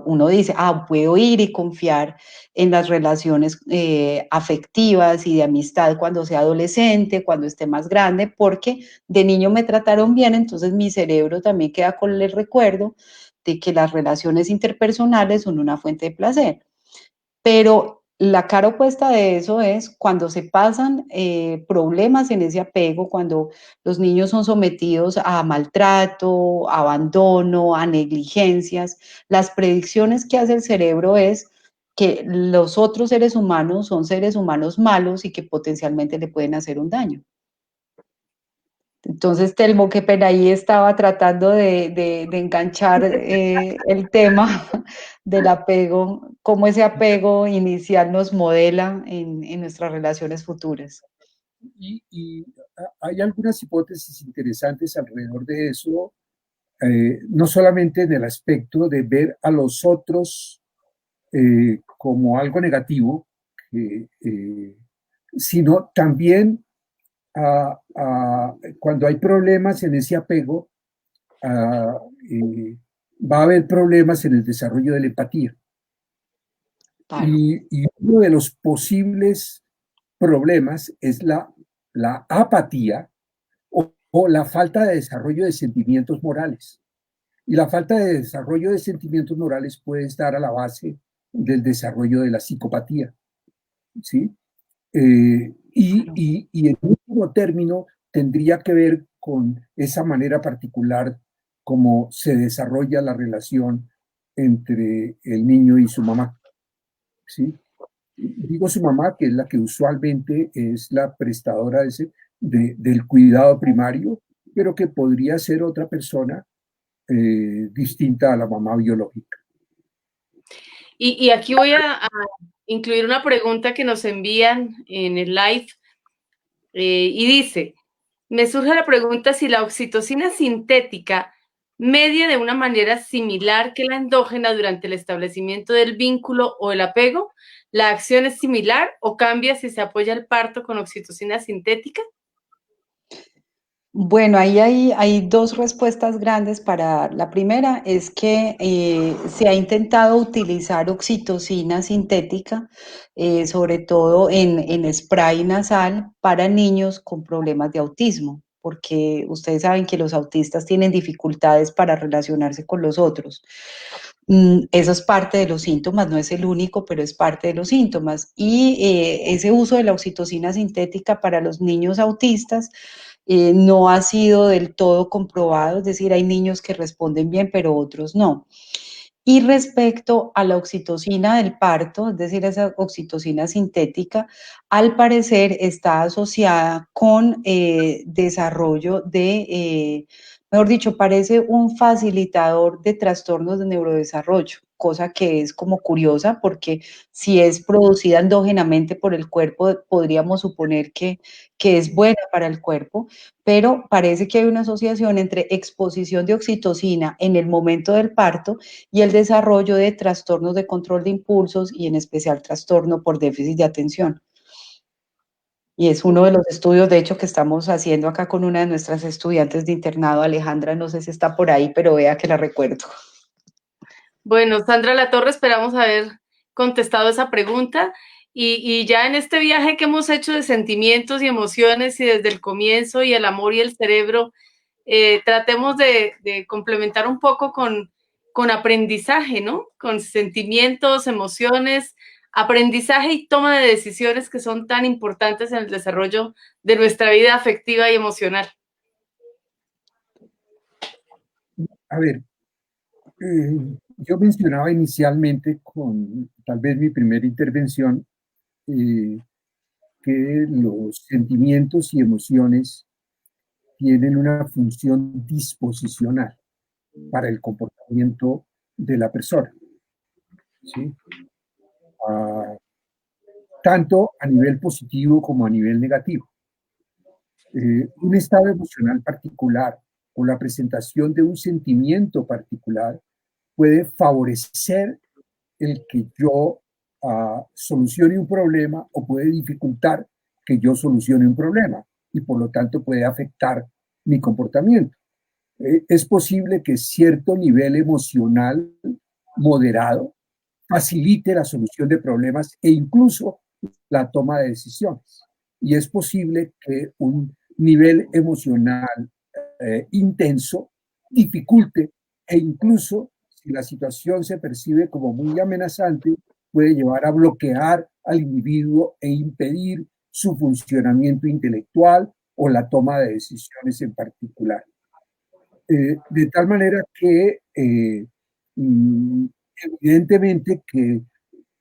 uno dice, puedo ir y confiar en las relaciones afectivas y de amistad cuando sea adolescente, cuando esté más grande, porque de niño me trataron bien, entonces mi cerebro también queda con el recuerdo de que las relaciones interpersonales son una fuente de placer. Pero la cara opuesta de eso es cuando se pasan problemas en ese apego, cuando los niños son sometidos a maltrato, a abandono, a negligencias. Las predicciones que hace el cerebro es que los otros seres humanos son seres humanos malos y que potencialmente le pueden hacer un daño. Entonces, Telmo, qué pena, ahí estaba tratando de enganchar el tema del apego, cómo ese apego inicial nos modela en nuestras relaciones futuras. Y hay algunas hipótesis interesantes alrededor de eso, no solamente en el aspecto de ver a los otros como algo negativo, sino también cuando hay problemas en ese apego, va a haber problemas en el desarrollo de la empatía. Claro. Y uno de los posibles problemas es la apatía o la falta de desarrollo de sentimientos morales. Y la falta de desarrollo de sentimientos morales puede estar a la base del desarrollo de la psicopatía. ¿Sí? Y en último término tendría que ver con esa manera particular como se desarrolla la relación entre el niño y su mamá. ¿Sí? Digo su mamá, que es la que usualmente es la prestadora del cuidado primario, pero que podría ser otra persona distinta a la mamá biológica. Y aquí voy a incluir una pregunta que nos envían en el live y dice, me surge la pregunta si la oxitocina sintética media de una manera similar que la endógena durante el establecimiento del vínculo o el apego. ¿La acción es similar o cambia si se apoya el parto con oxitocina sintética? Bueno, ahí hay dos respuestas grandes para dar. La primera es que se ha intentado utilizar oxitocina sintética, sobre todo en spray nasal para niños con problemas de autismo, porque ustedes saben que los autistas tienen dificultades para relacionarse con los otros. Eso es parte de los síntomas, no es el único, pero es parte de los síntomas. Y ese uso de la oxitocina sintética para los niños autistas no ha sido del todo comprobado, es decir, hay niños que responden bien, pero otros no. Y respecto a la oxitocina del parto, es decir, esa oxitocina sintética, al parecer está asociada con desarrollo de, mejor dicho, parece un facilitador de trastornos de neurodesarrollo, cosa que es como curiosa porque si es producida endógenamente por el cuerpo, podríamos suponer que es buena para el cuerpo, pero parece que hay una asociación entre exposición de oxitocina en el momento del parto y el desarrollo de trastornos de control de impulsos y en especial trastorno por déficit de atención. Y es uno de los estudios, de hecho, que estamos haciendo acá con una de nuestras estudiantes de internado, Alejandra, no sé si está por ahí, pero vea que la recuerdo. Bueno, Sandra Latorre, esperamos haber contestado esa pregunta. Y ya en este viaje que hemos hecho de sentimientos y emociones y desde el comienzo y el amor y el cerebro, tratemos de complementar un poco con aprendizaje, ¿no? Con sentimientos, emociones, aprendizaje y toma de decisiones que son tan importantes en el desarrollo de nuestra vida afectiva y emocional. A ver, yo mencionaba inicialmente con tal vez mi primera intervención que los sentimientos y emociones tienen una función disposicional para el comportamiento de la persona, ¿sí? Tanto a nivel positivo como a nivel negativo. Un estado emocional particular o la presentación de un sentimiento particular puede favorecer el que yo solucione un problema o puede dificultar que yo solucione un problema y por lo tanto puede afectar mi comportamiento. Es posible que cierto nivel emocional moderado facilite la solución de problemas e incluso la toma de decisiones. Y es posible que un nivel emocional intenso dificulte e incluso si la situación se percibe como muy amenazante, puede llevar a bloquear al individuo e impedir su funcionamiento intelectual o la toma de decisiones en particular. De tal manera que evidentemente que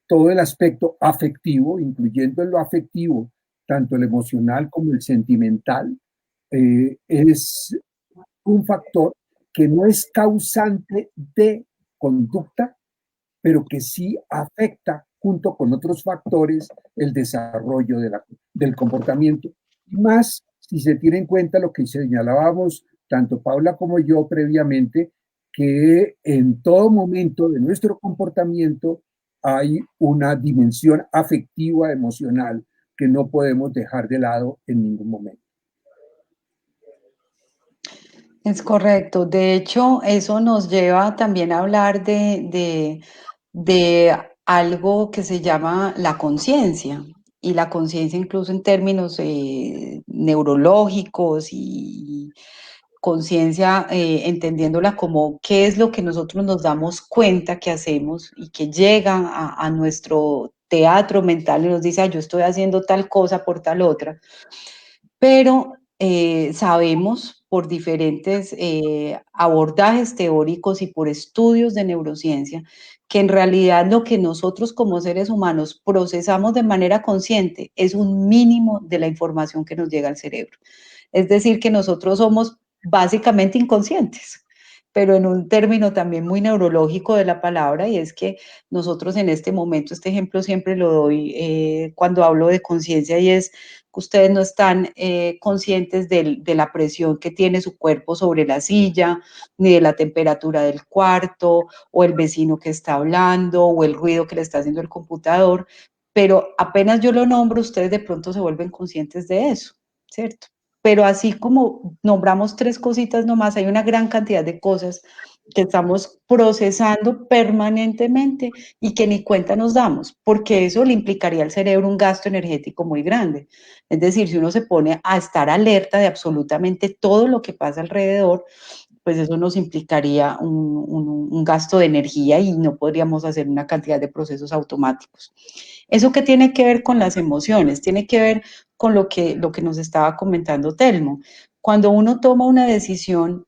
todo el aspecto afectivo, incluyendo en lo afectivo, tanto el emocional como el sentimental, es un factor que no es causante de conducta, pero que sí afecta junto con otros factores el desarrollo del comportamiento. Y más si se tiene en cuenta lo que señalábamos tanto Paula como yo previamente, que en todo momento de nuestro comportamiento hay una dimensión afectiva, emocional, que no podemos dejar de lado en ningún momento. Es correcto. De hecho, eso nos lleva también a hablar de algo que se llama la conciencia. Y la conciencia incluso en términos neurológicos y conciencia, entendiéndola como qué es lo que nosotros nos damos cuenta que hacemos y que llega a nuestro teatro mental y nos dice, yo estoy haciendo tal cosa por tal otra. Pero sabemos por diferentes abordajes teóricos y por estudios de neurociencia que en realidad lo que nosotros como seres humanos procesamos de manera consciente es un mínimo de la información que nos llega al cerebro. Es decir, que nosotros somos básicamente inconscientes, pero en un término también muy neurológico de la palabra, y es que nosotros en este momento, este ejemplo siempre lo doy cuando hablo de conciencia, y es que ustedes no están conscientes de la presión que tiene su cuerpo sobre la silla, ni de la temperatura del cuarto, o el vecino que está hablando, o el ruido que le está haciendo el computador, pero apenas yo lo nombro, ustedes de pronto se vuelven conscientes de eso, ¿cierto? Pero así como nombramos 3 cositas nomás, hay una gran cantidad de cosas que estamos procesando permanentemente y que ni cuenta nos damos, porque eso le implicaría al cerebro un gasto energético muy grande. Es decir, si uno se pone a estar alerta de absolutamente todo lo que pasa alrededor, pues eso nos implicaría un gasto de energía y no podríamos hacer una cantidad de procesos automáticos. ¿Eso qué tiene que ver con las emociones? Tiene que ver con lo que nos estaba comentando Telmo. Cuando uno toma una decisión,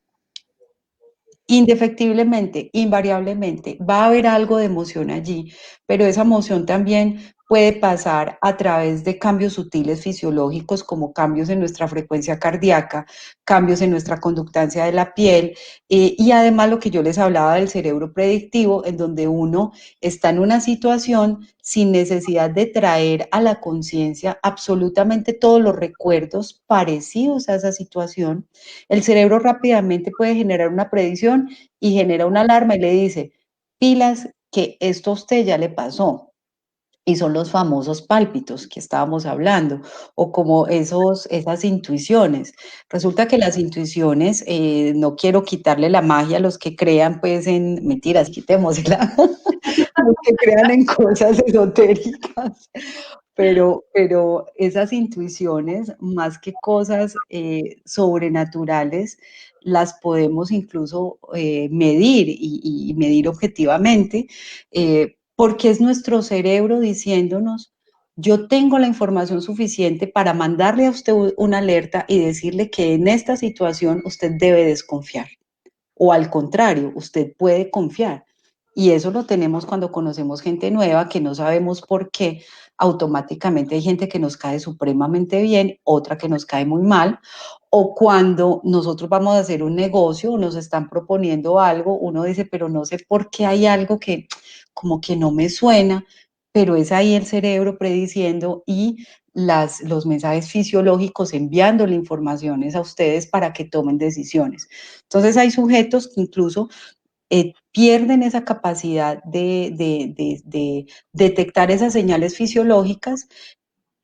indefectiblemente, invariablemente, va a haber algo de emoción allí, pero esa emoción también puede pasar a través de cambios sutiles fisiológicos como cambios en nuestra frecuencia cardíaca, cambios en nuestra conductancia de la piel y además lo que yo les hablaba del cerebro predictivo, en donde uno está en una situación sin necesidad de traer a la conciencia absolutamente todos los recuerdos parecidos a esa situación. El cerebro rápidamente puede generar una predicción y genera una alarma y le dice, pilas, que esto a usted ya le pasó. Y son los famosos pálpitos que estábamos hablando, o como esas intuiciones. Resulta que las intuiciones, no quiero quitarle la magia a los que crean pues en mentiras, quitémosla, los que crean en cosas esotéricas, pero esas intuiciones, más que cosas sobrenaturales, las podemos incluso medir y medir objetivamente, porque es nuestro cerebro diciéndonos, yo tengo la información suficiente para mandarle a usted una alerta y decirle que en esta situación usted debe desconfiar. O al contrario, usted puede confiar. Y eso lo tenemos cuando conocemos gente nueva que no sabemos por qué. Automáticamente hay gente que nos cae supremamente bien, otra que nos cae muy mal, o cuando nosotros vamos a hacer un negocio o nos están proponiendo algo, uno dice, pero no sé por qué hay algo que como que no me suena, pero es ahí el cerebro prediciendo y los mensajes fisiológicos enviándole informaciones a ustedes para que tomen decisiones. Entonces hay sujetos que incluso pierden esa capacidad de detectar esas señales fisiológicas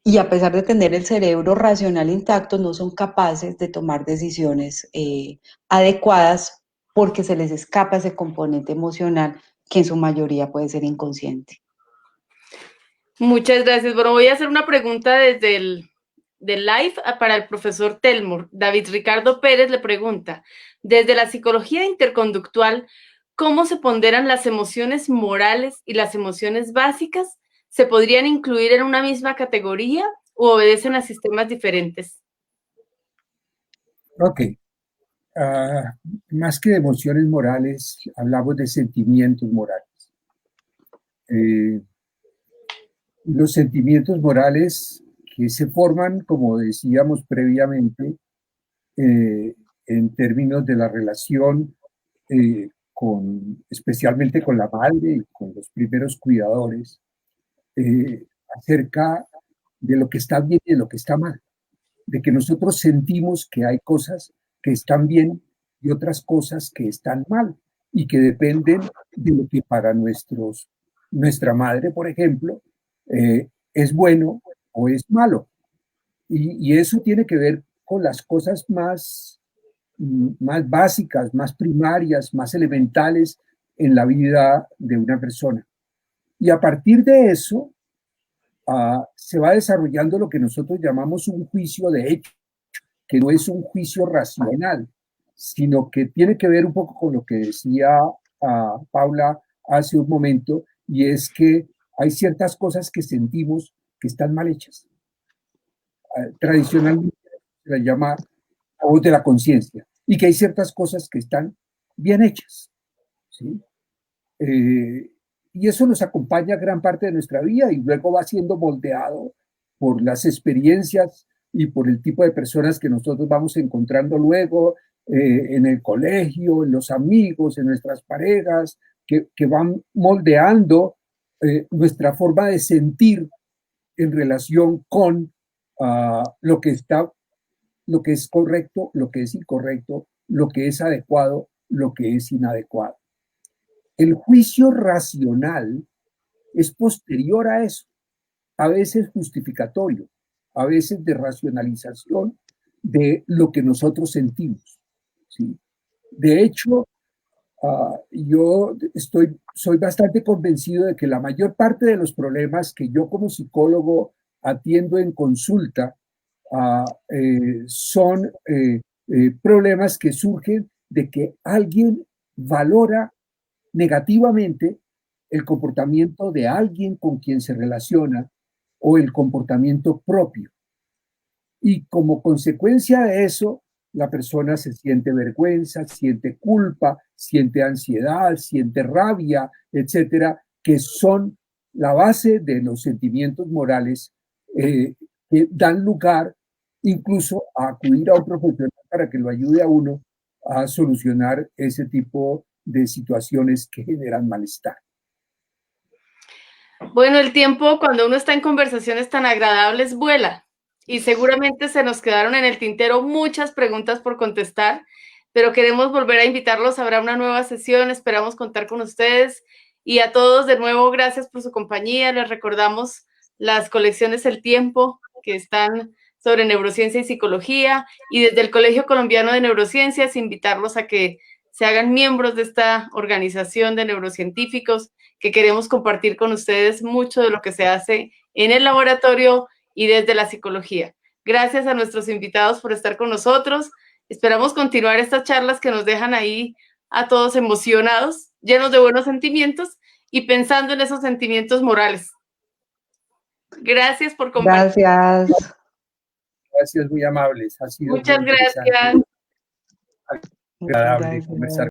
y a pesar de tener el cerebro racional intacto, no son capaces de tomar decisiones adecuadas porque se les escapa ese componente emocional que en su mayoría puede ser inconsciente. Muchas gracias. Bueno, voy a hacer una pregunta desde el live para el profesor Telmo. David Ricardo Pérez le pregunta, desde la psicología interconductual, ¿cómo se ponderan las emociones morales y las emociones básicas? ¿Se podrían incluir en una misma categoría o obedecen a sistemas diferentes? Ok. Más que de emociones morales, hablamos de sentimientos morales. Los sentimientos morales que se forman, como decíamos previamente, en términos de la relación especialmente con la madre y con los primeros cuidadores, acerca de lo que está bien y de lo que está mal, de que nosotros sentimos que hay cosas que están bien y otras cosas que están mal y que dependen de lo que para nuestra madre, por ejemplo, es bueno o es malo. Y eso tiene que ver con las cosas más básicas, más primarias, más elementales en la vida de una persona. Y a partir de eso, se va desarrollando lo que nosotros llamamos un juicio de hecho, que no es un juicio racional, sino que tiene que ver un poco con lo que decía Paula hace un momento, y es que hay ciertas cosas que sentimos que están mal hechas. Tradicionalmente se la llama la voz de la conciencia, y que hay ciertas cosas que están bien hechas, ¿sí? Y eso nos acompaña gran parte de nuestra vida y luego va siendo moldeado por las experiencias y por el tipo de personas que nosotros vamos encontrando luego en el colegio, en los amigos, en nuestras parejas, que van moldeando nuestra forma de sentir en relación con lo que es correcto, lo que es incorrecto, lo que es adecuado, lo que es inadecuado. El juicio racional es posterior a eso, a veces justificatorio, a veces de racionalización de lo que nosotros sentimos, ¿sí? De hecho, yo soy bastante convencido de que la mayor parte de los problemas que yo como psicólogo atiendo en consulta son problemas que surgen de que alguien valora negativamente el comportamiento de alguien con quien se relaciona o el comportamiento propio. Y como consecuencia de eso, la persona se siente vergüenza, siente culpa, siente ansiedad, siente rabia, etcétera, que son la base de los sentimientos morales que dan lugar incluso a acudir a un profesional para que lo ayude a uno a solucionar ese tipo de situaciones que generan malestar. Bueno, el tiempo cuando uno está en conversaciones tan agradables vuela y seguramente se nos quedaron en el tintero muchas preguntas por contestar, pero queremos volver a invitarlos. Habrá una nueva sesión, esperamos contar con ustedes y a todos de nuevo gracias por su compañía. Les recordamos las colecciones El Tiempo que están sobre neurociencia y psicología y desde el Colegio Colombiano de Neurociencias invitarlos a que se hagan miembros de esta organización de neurocientíficos que queremos compartir con ustedes mucho de lo que se hace en el laboratorio y desde la psicología. Gracias a nuestros invitados por estar con nosotros. Esperamos continuar estas charlas que nos dejan ahí a todos emocionados, llenos de buenos sentimientos y pensando en esos sentimientos morales. Gracias por compartir. Gracias. Gracias, muy amables. Ha sido Muchas muy interesante, gracias. agradable Gracias. conversar